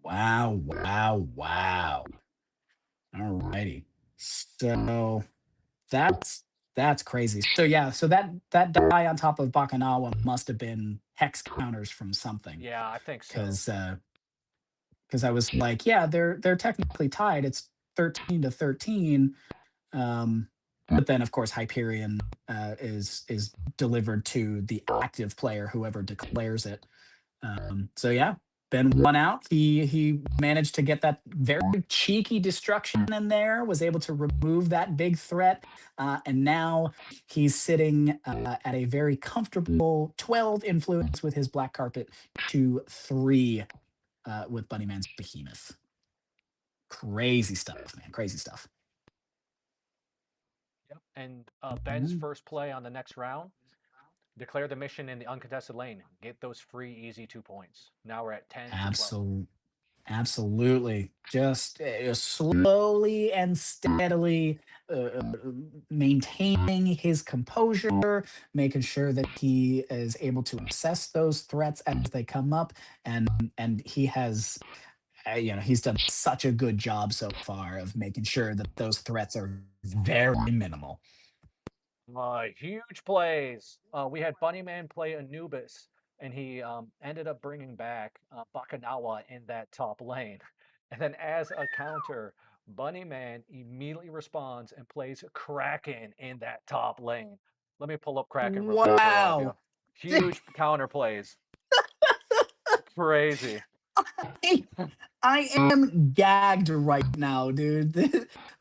Wow, wow, wow. All righty. So that's crazy. So yeah, so that die on top of Bakanawa must have been hex counters from something. Yeah, I think so. Because I was like, yeah, they're technically tied. It's 13 to 13. But then of course Hyperion is delivered to the active player, whoever declares it. So yeah, Ben won out. He managed to get that very cheeky destruction in there. Was able to remove that big threat, and now he's sitting at a very comfortable 12 influence with his black carpet to 3 with Bunnyman's behemoth. Crazy stuff, man. Crazy stuff. Yep. And Ben's Mhm. first play on the next round, declare the mission in the uncontested lane. Get those free, easy 2 points. Now we're at 10 to 12. Absolutely. Absolutely. Just slowly and steadily maintaining his composure, making sure that he is able to assess those threats as they come up, and he has, he's done such a good job so far of making sure that those threats are very minimal. Huge plays. We had Bunnyman play Anubis, and he ended up bringing back Bakanawa in that top lane. And then as a counter, Bunnyman immediately responds and plays Kraken in that top lane. Let me pull up Kraken real quick for all of you. Wow. Huge counter plays. Crazy. I am gagged right now, dude.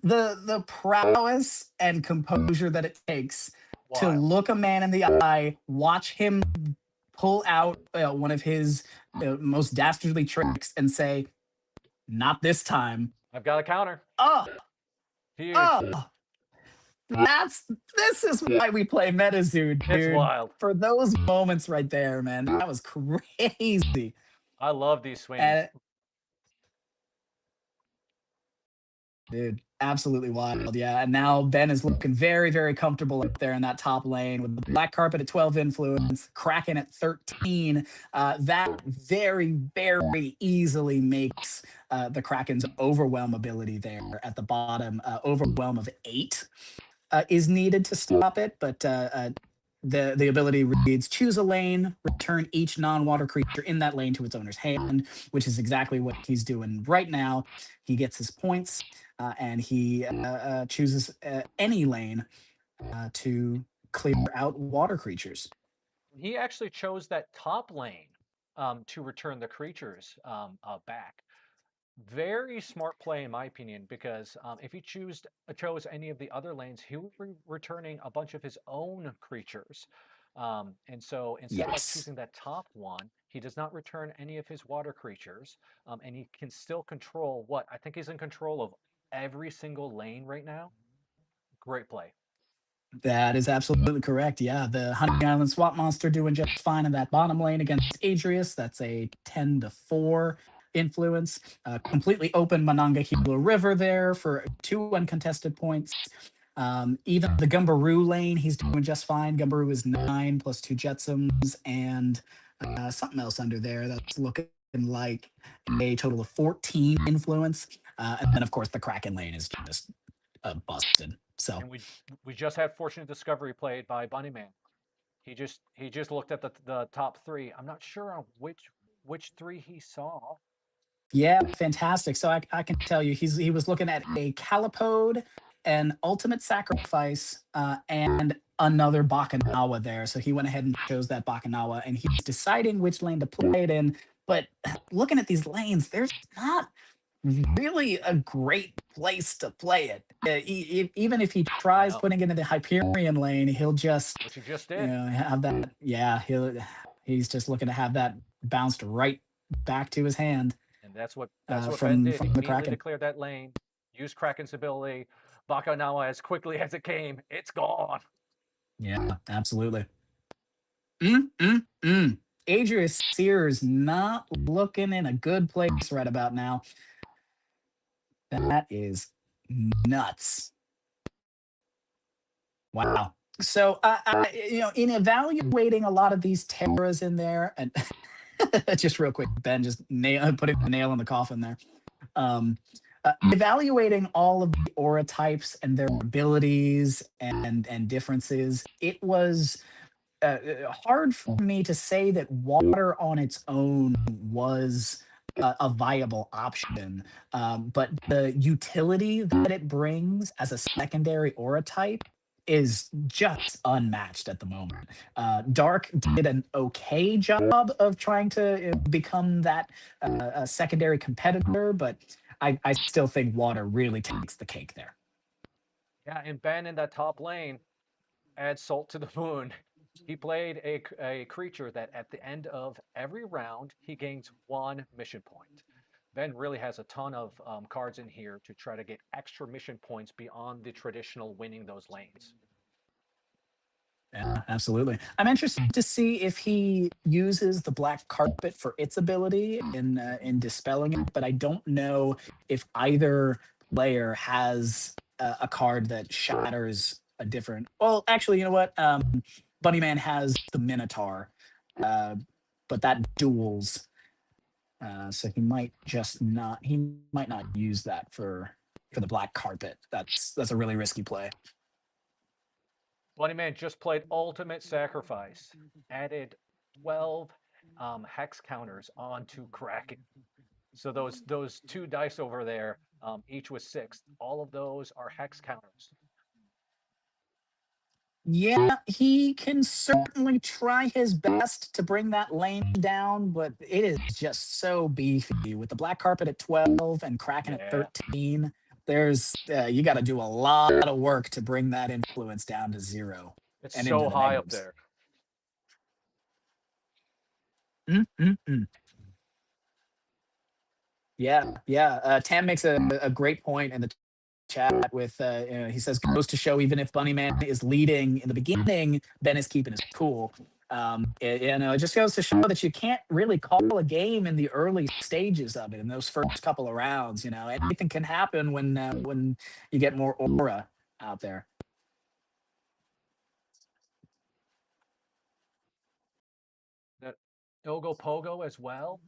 The prowess and composure that it takes to Wild. look a man in the eye, watch him pull out one of his most dastardly tricks, and say, "Not this time." I've got a counter. Oh, Huge. oh, that's this is why we play MetaZoo, It's dude. wild. For those moments right there, man, that was crazy. I love these swings. And dude, absolutely wild. Yeah. And now Ben is looking very, very comfortable up there in that top lane with the black carpet at 12 influence, Kraken at 13. That very, very easily makes the Kraken's overwhelm ability there at the bottom. Overwhelm of 8 is needed to stop it. But the ability reads: choose a lane, return each non-water creature in that lane to its owner's hand, which is exactly what he's doing right now. He gets his points, and he chooses any lane to clear out water creatures. He actually chose that top lane to return the creatures back. Very smart play, in my opinion, because if he chose any of the other lanes, he would be returning a bunch of his own creatures. And so instead of Yes. choosing that top one, he does not return any of his water creatures, and he can still control what? I think he's in control of every single lane right now. Great play. That is absolutely correct. Yeah, the Honey Island Swamp Monster doing just fine in that bottom lane against Adrius. That's a 10-4 influence. Completely open Monongahela River there for 2 uncontested points. Even the Gumbaroo lane, he's doing just fine. Gumbaroo is 9 plus 2 Jetsams and something else under there that's looking like a total of 14 influence. And then, of course, the Kraken lane is just busted. So And we just had Fortunate Discovery played by Bunnyman. He just looked at the top three. I'm not sure on which three he saw. yeah, fantastic. So I can tell you, he was looking at a Calipode, an Ultimate Sacrifice, and another Bakanawa there. So he went ahead and chose that Bakanawa, and he's deciding which lane to play it in. But looking at these lanes, there's not really a great place to play it. Even if he tries No, putting it in the Hyperion lane, he'll just which he just did. have that. Yeah, he's just looking to have that bounced right back to his hand And that's what Ben from did. He the immediately Kraken. declared that lane, used Kraken's ability. Bakanawa as quickly as it came, it's gone. Yeah, absolutely. Mm, mm, mm. Adrius Sears not looking in a good place right about now. That is nuts. Wow. So, in evaluating a lot of these terras in there, and just real quick, Ben just putting the nail in the coffin there. Evaluating all of the aura types and their abilities and differences, it was hard for me to say that water on its own was a viable option. But the utility that it brings as a secondary aura type is just unmatched at the moment. Dark did an okay job of trying to become that secondary competitor, but I still think water really takes the cake there. Yeah, and Ben in that top lane adds salt to the wound. He played a creature that at the end of every round, he gains 1 mission point. Ben really has a ton of cards in here to try to get extra mission points beyond the traditional winning those lanes. Yeah, absolutely. I'm interested to see if he uses the black carpet for its ability in dispelling it, but I don't know if either player has a card that shatters a different. Well, actually, you know what? Bunnyman has the Minotaur, uh, but that duels, so he might just not. He might not use that for the black carpet. That's a really risky play. Bunnyman just played Ultimate Sacrifice, added 12 hex counters onto Kraken. So those two dice over there, each with six, all of those are hex counters. Yeah, he can certainly try his best to bring that lane down, but it is just so beefy with the black carpet at 12 and Kraken at Yeah, 13. There's you got to do a lot of work to bring that influence down to 0 it's and into so the high up negatives. there. Mm. Yeah, yeah. Tam makes a great point in the chat with he says goes to show even if Bunnyman is leading in the beginning, Ben is keeping his cool. It just goes to show that you can't really call a game in the early stages of it in those first couple of rounds. Anything can happen when you get more aura out there. That Ogo Pogo as well.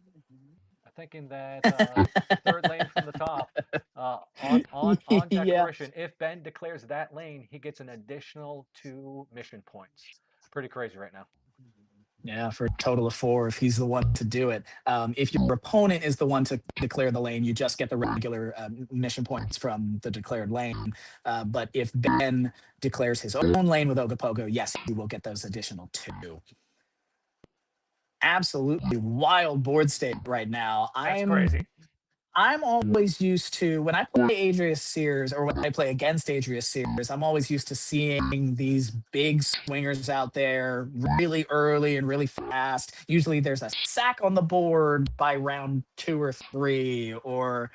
I'm thinking that third lane from the top on Yeah. declaration. If Ben declares that lane, he gets an additional 2 mission points. pretty crazy right now. Yeah, for a total of 4 if he's the one to do it. If your opponent is the one to declare the lane, you just get the regular mission points from the declared lane. But if Ben declares his own lane with Ogopogo, yes, he will get those additional 2. Absolutely wild board state right now. That's crazy. I'm always used to when I play Adrius Sears or when I play against Adrius Sears, I'm always used to seeing these big swingers out there really early and really fast. Usually there's a sack on the board by round 2 or 3 or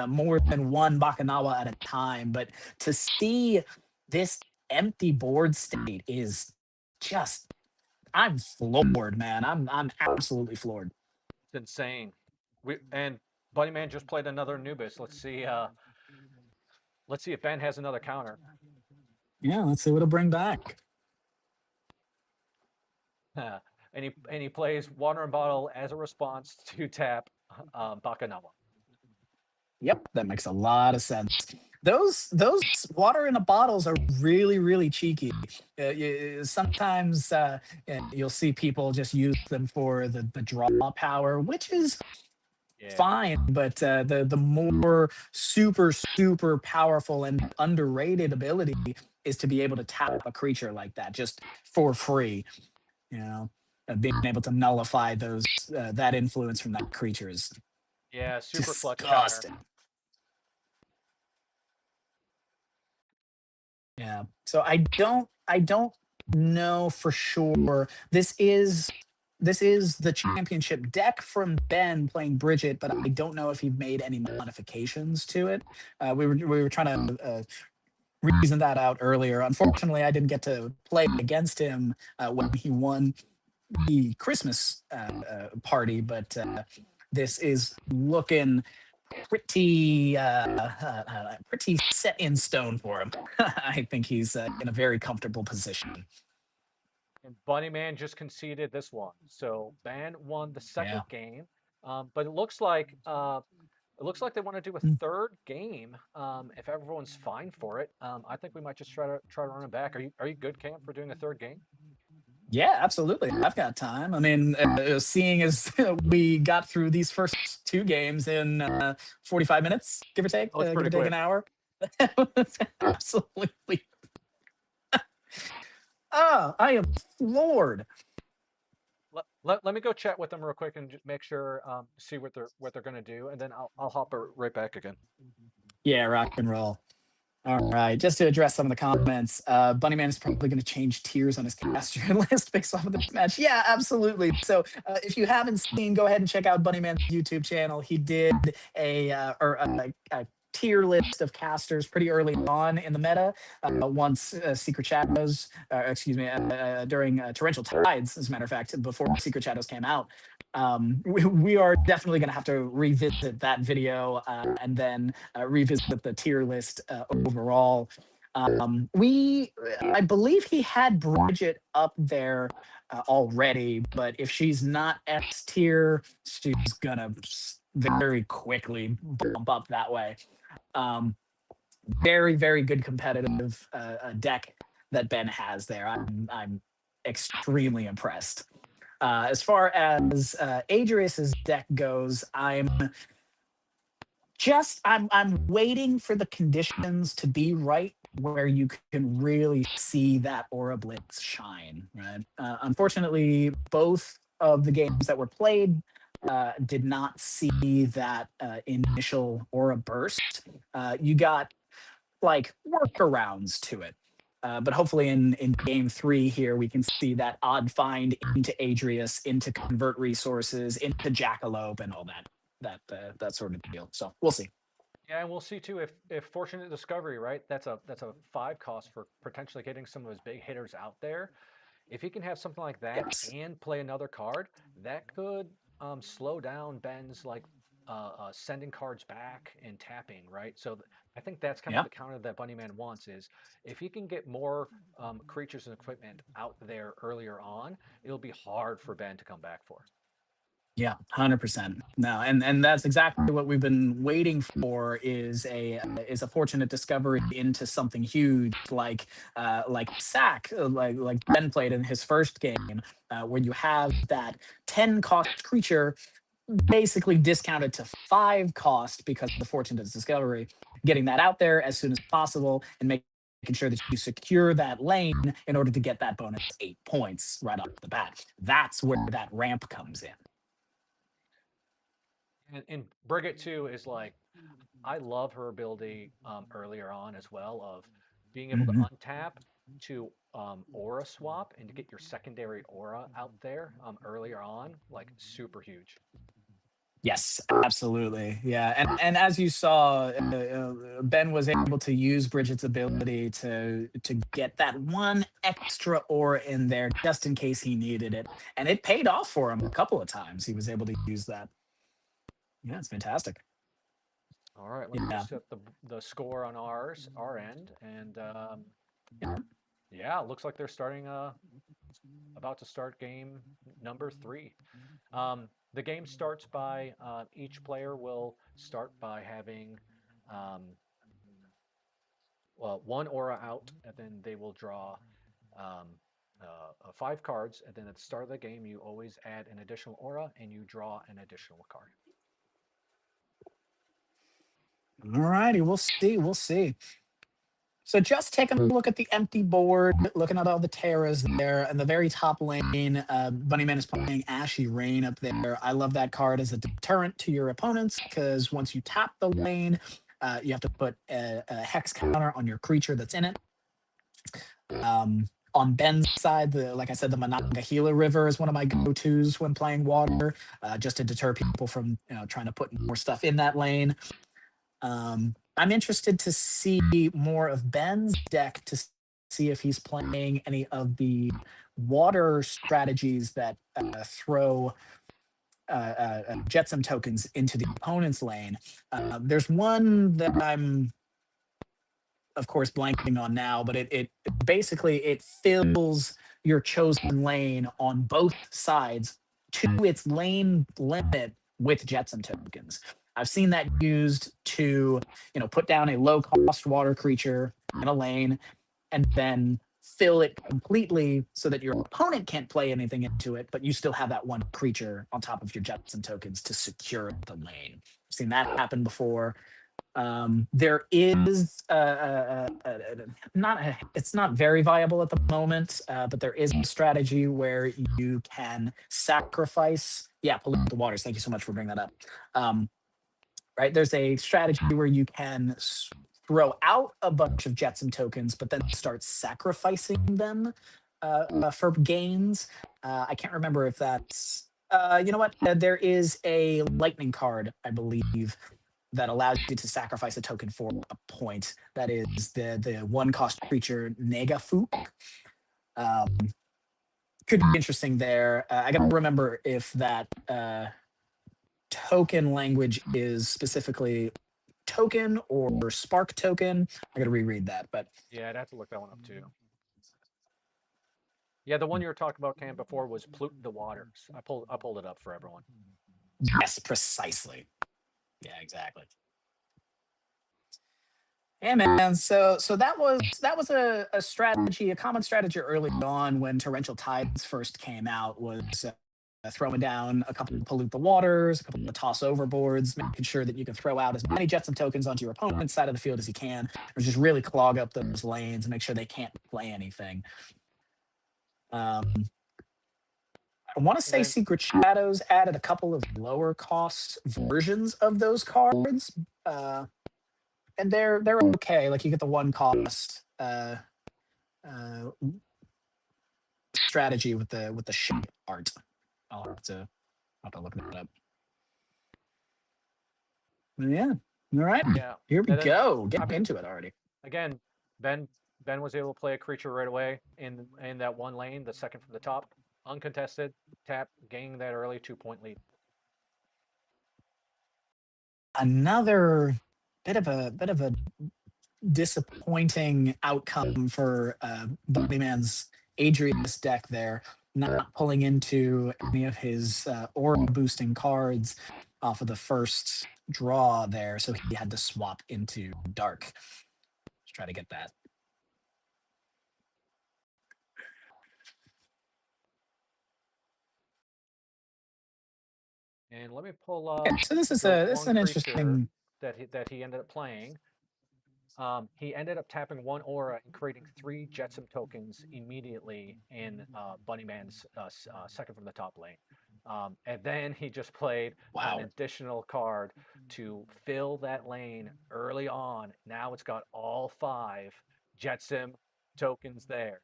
more than one Bakanawa at a time, but to see this empty board state is just I'm floored, man. I'm absolutely floored. It's insane. And Bunny Man just played another Anubis. Let's see. Let's see if Ben has another counter. Yeah, let's see what it'll bring back. And he plays Water and Bottle as a response to tap Bakanawa. Yep, that makes a lot of sense. Those water in the bottles are really really cheeky. Sometimes you'll see people just use them for the draw power, which is Yeah. fine. But the more super powerful and underrated ability is to be able to tap a creature like that just for free. You know, being able to nullify those that influence from that creature is Yeah, super clutch counter. disgusting. Yeah. So I don't know for sure. This is the championship deck from Ben playing Bridget, but I don't know if he made any modifications to it. We were trying to reason that out earlier. Unfortunately, I didn't get to play against him when he won the Christmas party, but this is looking pretty set in stone for him. I think he's in a very comfortable position. And Bunny Man just conceded this one. So Ben won the second Yeah. game. But it looks like they want to do a Mm. third game. If everyone's fine for it, I think we might just try to run it back. Are you good, Cam, for doing a third game? Yeah, absolutely. I've got time. I mean, seeing as we got through these first 2 games in 45 minutes, Oh, it's give pretty or take an quick. hour. Absolutely. Oh, I am floored. Let me go chat with them real quick and just make sure see what they're gonna do, and then I'll hop right back again. Yeah, rock and roll. All right, just to address some of the comments, Bunnyman is probably going to change tiers on his caster list based off of this match. Yeah, absolutely. So if you haven't seen, go ahead and check out Bunnyman's YouTube channel. He did a tier list of casters pretty early on in the meta. Once Secret Shadows, excuse me, during Torrential Tides, as a matter of fact, before Secret Shadows came out. We are definitely going to have to revisit that video and then revisit the tier list overall. I believe he had Bridget up there already, but if she's not S tier, she's gonna very quickly bump up that way. Um, very good competitive deck that Ben has there. I'm extremely impressed. As far as Adrius's deck goes, I'm waiting for the conditions to be right where you can really see that Aura Blitz shine. Right. Unfortunately, both of the games that were played did not see that initial Aura burst. You got like workarounds to it. But hopefully in game 3 here, we can see that odd find into Adrius, into convert resources, into Jackalope, and all that sort of deal. So we'll see. Yeah, and we'll see too if Fortunate Discovery, right? That's a 5 cost for potentially getting some of his big hitters out there. If he can have something like that Yes. and play another card, that could slow down Ben's like sending cards back and tapping, right? So I think that's kind of Yeah. the counter that Bunnyman wants is if he can get more creatures and equipment out there earlier on, it'll be hard for Ben to come back for. Yeah, 100%. No, and that's exactly what we've been waiting for is a fortunate discovery into something huge like Sack, like Ben played in his first game, where you have that 10 cost creature basically discounted to 5 cost because of the fortunate discovery, getting that out there as soon as possible and making sure that you secure that lane in order to get that bonus 8 points right off the bat. That's where that ramp comes in. And Brigette too is like, I love her ability earlier on as well of being able to Mhm. untap to aura swap and to get your secondary aura out there earlier on, like super huge. Yes, absolutely. Yeah, and as you saw, Ben was able to use Bridget's ability to get that one extra aura in there just in case he needed it, and it paid off for him a couple of times. He was able to use that. Yeah, it's fantastic. All right, let me Yeah, just set the score on our end, and yeah. yeah, looks like they're starting about to start game number 3. The game starts by each player will start by having um, well, one aura out, and then they will draw um, 5 cards. And then at the start of the game, you always add an additional aura and you draw an additional card. All righty, we'll see. We'll see. So just taking a look at the empty board, looking at all the terras there, and the very top lane, Bunnyman is playing Ashy Rain up there. I love that card as a deterrent to your opponents because once you tap the lane, you have to put a hex counter on your creature that's in it. On Ben's side, like I said, the Monongahela River is one of my go-tos when playing water, just to deter people from trying to put more stuff in that lane. I'm interested to see more of Ben's deck to see if he's playing any of the water strategies that throw Jetsam tokens into the opponent's lane. There's one that I'm, of course, blanking on now, but it basically it fills your chosen lane on both sides to its lane limit with Jetsam tokens. I've seen that used to, put down a low cost water creature in a lane and then fill it completely so that your opponent can't play anything into it, but you still have that one creature on top of your Jetsam tokens to secure the lane. I've seen that happen before. There is not it's not very viable at the moment, but there is a strategy where you can sacrifice. Yeah, pollute the waters. Thank you so much for bringing that up. Right, there's a strategy where you can throw out a bunch of Jetsam tokens, but then start sacrificing them for gains. I can't remember if that's. You know what? There is a lightning card, I believe, that allows you to sacrifice a token for a point. That is the one cost creature Negafook. Um, could be interesting there. I got to remember if that token language is specifically token or spark token. I got to reread that, but Yeah, I'd have to look that one up too. Yeah, the one you were talking about, Cam, before was Plute the Waters. I pulled it up for everyone. yes, precisely. Yeah, exactly. Yeah, man. So that was a strategy, a common strategy early on when Torrential Tides first came out was throwing down a couple of pollute the waters, a couple of toss overboards, making sure that you can throw out as many Jetsam tokens onto your opponent's side of the field as you can, or just really clog up those lanes and make sure they can't play anything. Um, I want to And say then Secret Shadows added a couple of lower cost versions of those cards. And they're okay. Like you get the one cost uh, strategy with the ship art. I'll have to look that up. But yeah. All right. yeah, Here we and then go. I Getting mean, into it already. again, Ben Ben was able to play a creature right away in that one lane, the second from the top, uncontested, tap, gaining that early 2 point lead. Another bit of a disappointing outcome for Bunnyman's Adrius deck there. not pulling into any of his aura boosting cards off of the first draw there, so he had to swap into dark. Let's try to get that. And let me pull up Okay, so this is one an creature interesting. that he ended up playing. He ended up tapping one aura and creating 3 Jetsam tokens immediately in Bunnyman's second from the top lane. And then he just played an Wow. additional card to fill that lane early on. Now it's got all 5 Jetsam tokens there.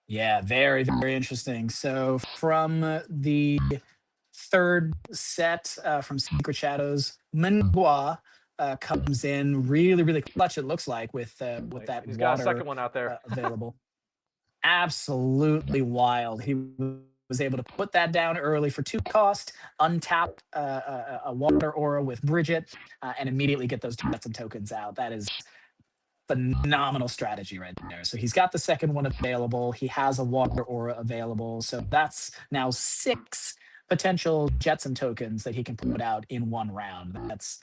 Yeah, very, very interesting. So from the third set from Secret Shadows, Mengua comes in really, really clutch. It looks like with that He's got a water second one out there. available. Absolutely wild. He was able to put that down early for 2 cost, untap a water aura with Bridget, and immediately get those Jetsam tokens out. That is phenomenal strategy right there. So he's got the second one available. He has a water aura available. So that's now 6 potential Jetsam tokens that he can put out in one round. That's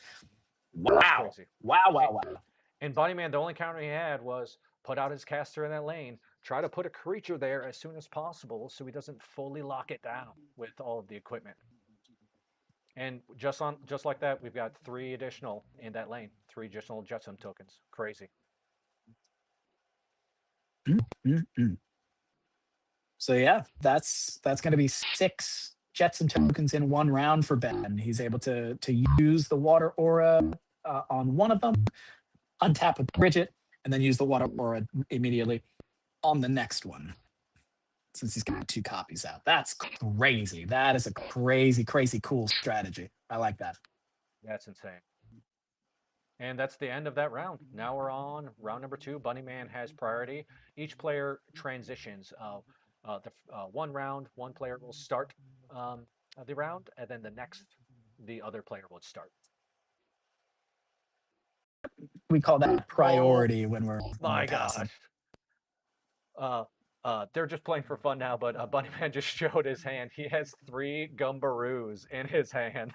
wow. Crazy. Wow, wow, And, wow. and Bunnyman, the only counter he had was put out his caster in that lane, try to put a creature there as soon as possible so he doesn't fully lock it down with all of the equipment. And just like that, we've got 3 additional in that lane, 3 additional Jetsam tokens. Crazy. Mm-mm. So yeah, that's going to be 6 Jetsam tokens in one round for Ben. He's able to use the water aura on one of them, untap with Bridget, and then use the water aura immediately on the next one. Since he's got 2 copies out, that's crazy. That is a crazy, crazy cool strategy. I like that. That's insane. And that's the end of that round. Now we're on round number 2. Bunnyman has priority. Each player transitions. One round, one player will start the round, and then the other player will start. We call that Oh priority when we're my passing. gosh. They're just playing for fun now, but Bunnyman just showed his hand. He has 3 Gumbaroos in his hand.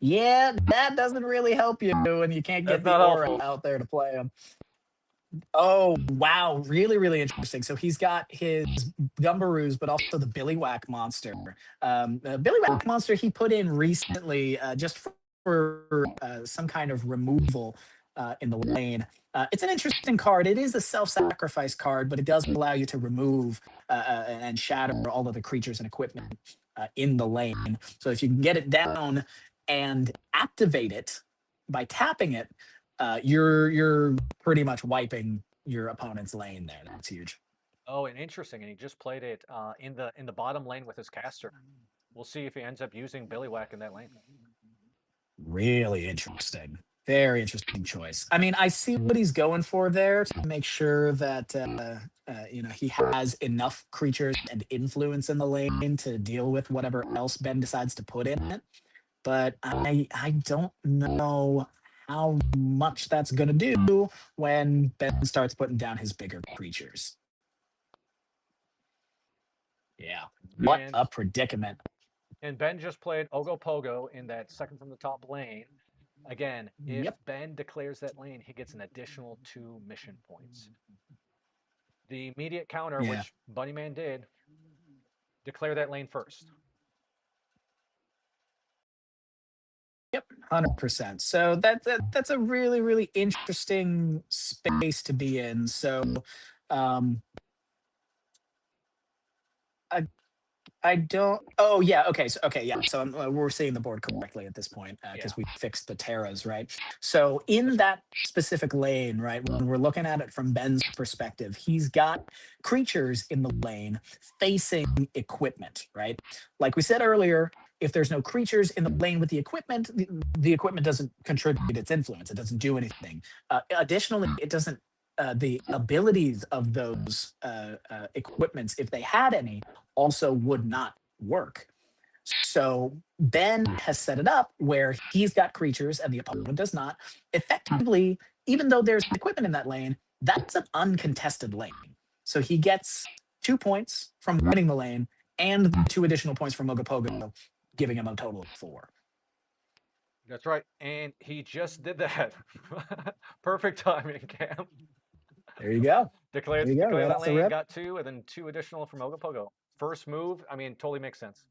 Yeah, that doesn't really help you when you can't That's get the not aura helpful. out there to play them. Oh, wow. Really, really interesting. So he's got his Gumbaroos, but also the Billy Whack monster. Billy Whack monster he put in recently just for some kind of removal in the lane. It's an interesting card. It is a self-sacrifice card, but it does allow you to remove and shatter all of the creatures and equipment in the lane. So if you can get it down and activate it by tapping it, you're pretty much wiping your opponent's lane there. That's huge. Oh, and interesting. And he just played it in the bottom lane with his caster. We'll see if he ends up using Billy Whack in that lane. Really interesting. Very interesting choice. I mean, I see what he's going for there to make sure that he has enough creatures and influence in the lane to deal with whatever else Ben decides to put in it. But I don't know how much that's going to do when Ben starts putting down his bigger creatures. Yeah, what And a predicament. and Ben just played Ogopogo in that second from the top lane. Again, if Yep. Ben declares that lane, he gets an additional 2 mission points. The immediate counter, Yeah. which Bunnyman did, declare that lane first. Yep, 100%. So that's a really, really interesting space to be in. So um, I I don't. Oh yeah. Okay. So okay. Yeah. So we're seeing the board correctly at this point Yeah. because we fixed the terras, right? So in that specific lane, right, when we're looking at it from Ben's perspective, he's got creatures in the lane facing equipment, right? Like we said earlier, if there's no creatures in the lane with the equipment doesn't contribute its influence. It doesn't do anything. Additionally, it doesn't. The abilities of those equipments, if they had any, also would not work. So Ben has set it up where he's got creatures and the opponent does not. Effectively, even though there's equipment in that lane, That's an uncontested lane. So he gets 2 points from winning the lane and 2 additional points from Ogopogo, giving him a total of 4. That's right. And he just did that. Perfect timing, Cam. There you go. Declared There you go. declared Right the off the lane, rip. got 2, and then 2 additional from Ogopogo. First move, I mean, totally makes sense.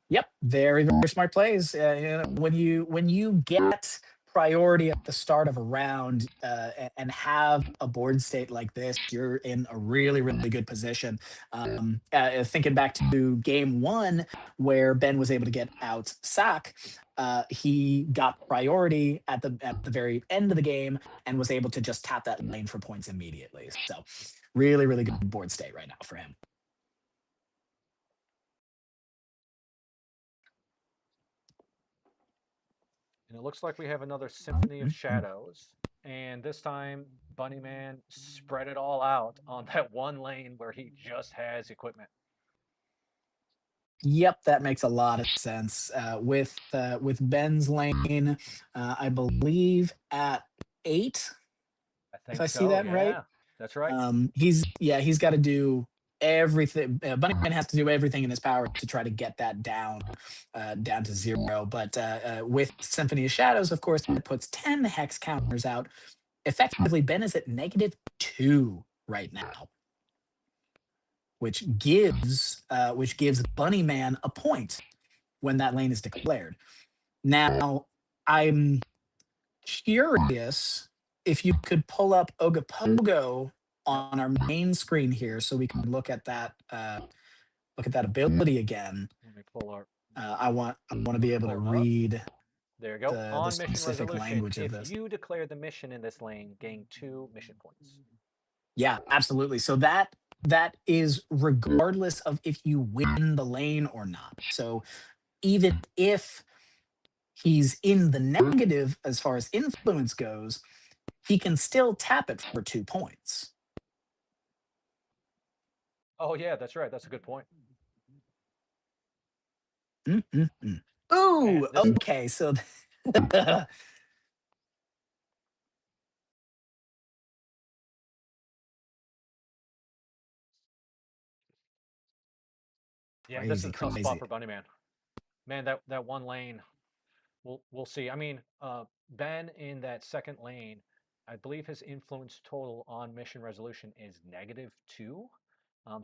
Yep, very very smart plays. When you get priority at the start of a round and have a board state like this, you're in a really really good position. Thinking back to game one, where Ben was able to get out Sack, he got priority at the very end of the game and was able to just tap that lane for points immediately. So, really really good board state right now for him. And it looks like we have another Symphony of Shadows. And this time, Bunnyman spread it all out on that one lane where he just has equipment. Yep, that makes a lot of sense. With Ben's lane, I believe at 8, I if think I see so. that right. Yeah, that's right. He's got to do everything. Bunnyman has to do everything in his power to try to get that down to 0. But with Symphony of Shadows, of course, it puts 10 hex counters out. Effectively, Ben is at -2 right now, which gives Bunnyman a point when that lane is declared. Now, I'm curious if you could pull up Ogopogo Yep. on our main screen here so we can look at that ability again. Let me pull our I want to be able to pull it up. read There you go. the On mission specific resolution, language of if this. you declare the mission in this lane, gain 2 mission points. Yeah, absolutely. So that is regardless of if you win the lane or not. So even if he's in the negative as far as influence goes, he can still tap it for 2 points. Oh, yeah, that's right. That's a good point. Mm-mm-mm. And Ooh, this, okay. So yeah, this crazy, is a tough spot crazy. for Bunnyman. Man, that one lane, we'll see. I mean, Ben in that second lane, I believe his influence total on mission resolution is -2.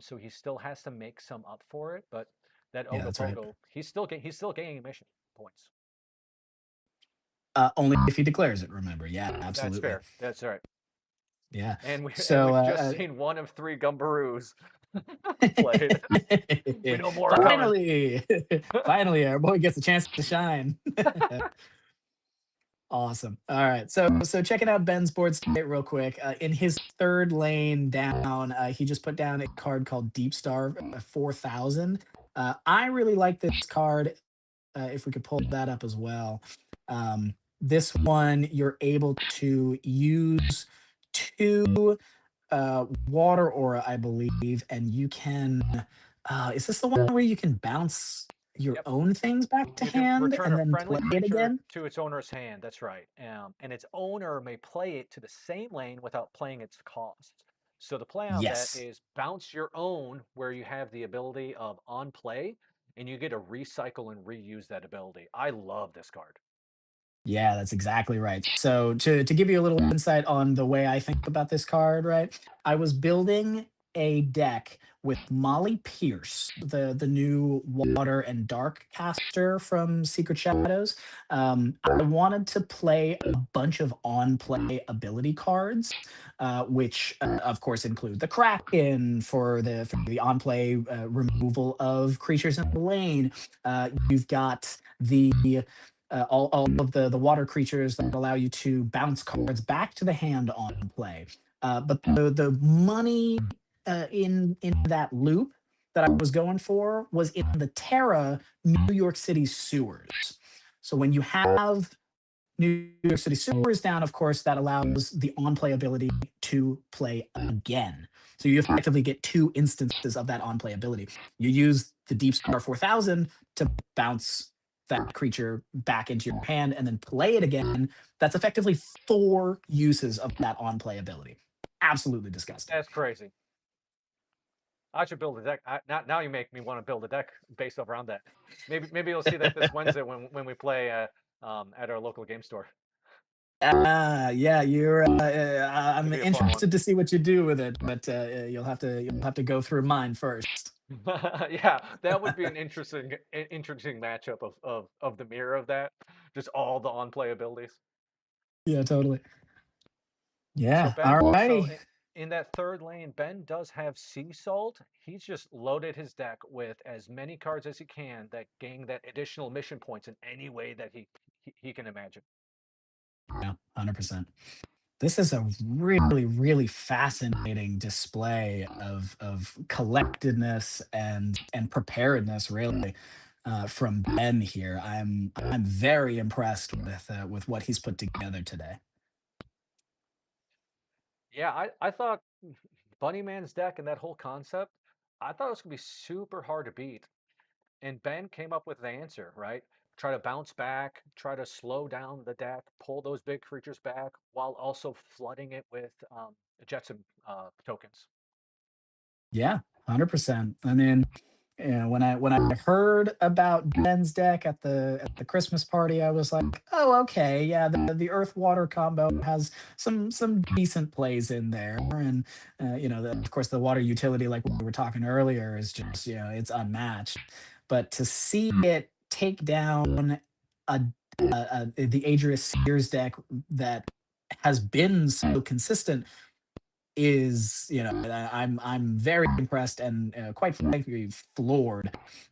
So he still has to make some up for it. But that Yeah, that's right. Ogopogo, he's still gaining mission points. Only if he declares it. Remember, yeah, That's absolutely. fair. That's right. Yeah. And So we've just seen one of 3 Gumbaroos played. We know more are coming. finally, finally, our boy gets a chance to shine. Awesome. All right. So checking out Ben's board state real quick. In his third lane down, he just put down a card called Deep Star 4000. I really like this card. If we could pull that up as well. This one, you're able to use 2 water aura, I believe, and you can. Is this the one where you can bounce your Yep. own things back to You can hand return and a then friendly play it creature again? to its owner's hand. That's right. And its owner may play it to the same lane without playing its cost. So the play on that Yes. is bounce your own where you have the ability of on play, and you get to recycle and reuse that ability. I love this card. Yeah, that's exactly right. So to give you a little insight on the way I think about this card, right? I was building a deck with Molly Pierce, the new water and dark caster from Secret Shadows. I wanted to play a bunch of on play ability cards, which of course include the Kraken for the on play removal of creatures in the lane. You've got all of the water creatures that allow you to bounce cards back to the hand on play. But the money in that loop that I was going for was in the Terra New York City sewers. So when you have New York City sewers down, of course, that allows the on play ability to play again. So you effectively get 2 instances of that on play ability. You use the Deep Star 4000 to bounce that creature back into your hand and then play it again. That's effectively 4 uses of that on play ability. Absolutely disgusting. That's crazy. I should build a deck. Now you make me want to build a deck based around that. Maybe you'll see that this Wednesday when we play at our local game store. Yeah, It'll I'm be a fun one. interested to see what you do with it, but you'll have to go through mine first. Yeah, that would be an interesting matchup of the mirror of that. Just all the on play abilities. Yeah, totally. So Yeah. Ben All also righty. in that third lane, Ben does have Sea Salt. He's just loaded his deck with as many cards as he can that gain that additional mission points in any way that he can imagine. Yeah, 100%. This is a really, really fascinating display of collectedness and preparedness, really, from Ben here. I'm very impressed with what he's put together today. Yeah, I thought Bunnyman's deck and that whole concept, I thought it was gonna be super hard to beat. And Ben came up with the answer, right? Try to bounce back, try to slow down the deck, pull those big creatures back while also flooding it with Jetsam tokens. Yeah, 100%. I mean, when I heard about Ben's deck at the Christmas party, I was like, "Oh, okay, yeah, the Earth Water combo has some decent plays in there." And of course, the water utility, like we were talking earlier, is just it's unmatched. But to see it take down a, the Adrius Sears deck that has been so consistent is I'm very impressed and quite frankly floored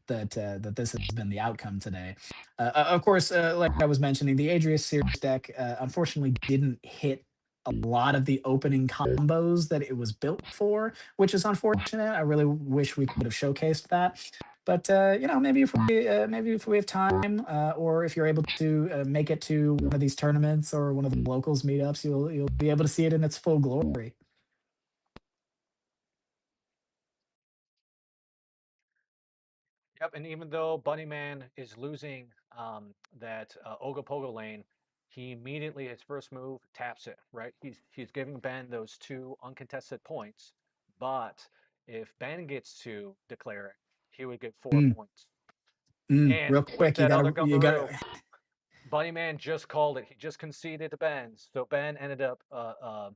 that this has been the outcome today. Of course, like I was mentioning, the Adrius Series deck unfortunately didn't hit a lot of the opening combos that it was built for, which is unfortunate. I really wish we could have showcased that. But maybe if we have time, or if you're able to make it to one of these tournaments or one of the locals meetups, you'll be able to see it in its full glory. Yep, and even though Bunnyman is losing that Ogopogo lane, he immediately his first move taps it, right? He's giving Ben those two uncontested points, but if Ben gets to declare it, he would get 4 points. And Real with quick, you that other gotta you Gumbaroo, gotta Bunnyman just called it. He just conceded to Ben, so Ben ended up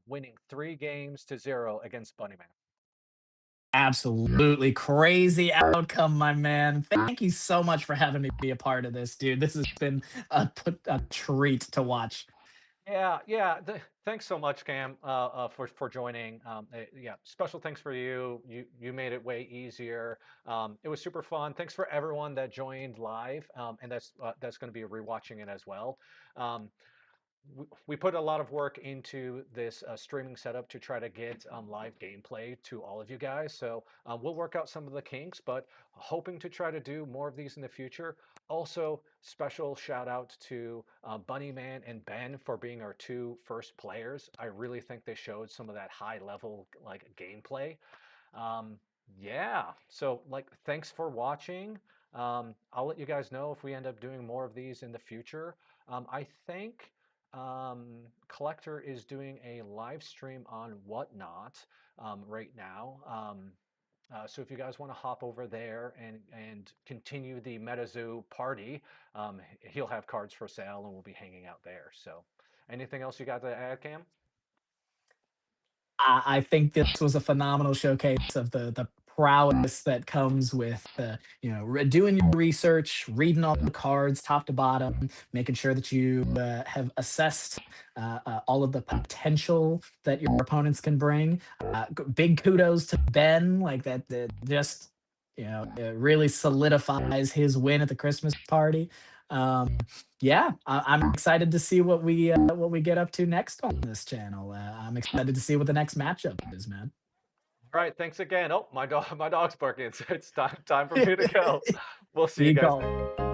winning 3 games to 0 against Bunnyman. absolutely crazy outcome, my man. Thank you so much for having me be a part of this, dude. This has been a treat to watch. Yeah, yeah. Thanks so much, Cam, for joining. Yeah, special thanks for you. You made it way easier. It was super fun. Thanks for everyone that joined live, and that's going to be rewatching it as well. Um, we put a lot of work into this streaming setup to try to get live gameplay to all of you guys. So we'll work out some of the kinks, but hoping to try to do more of these in the future. Also, special shout out to Bunnyman and Ben for being our two first players. I really think they showed some of that high level like gameplay. Um, yeah, so like thanks for watching. I'll let you guys know if we end up doing more of these in the future. I think Collector is doing a live stream on Whatnot right now. So if you guys want to hop over there and continue the MetaZoo party, he'll have cards for sale and we'll be hanging out there. So anything else you got to add, Cam? I think this was a phenomenal showcase of the prowess that comes with doing your research, reading all the cards top to bottom, making sure that you have assessed all of the potential that your opponents can bring. Big kudos to Ben, like that just it really solidifies his win at the Christmas party. Um, yeah, I'm excited to see what we get up to next on this channel. I'm excited to see what the next matchup is, man. All right, thanks again. Oh, my dog's barking. It's time for me to go. We'll see you Be guys called. next.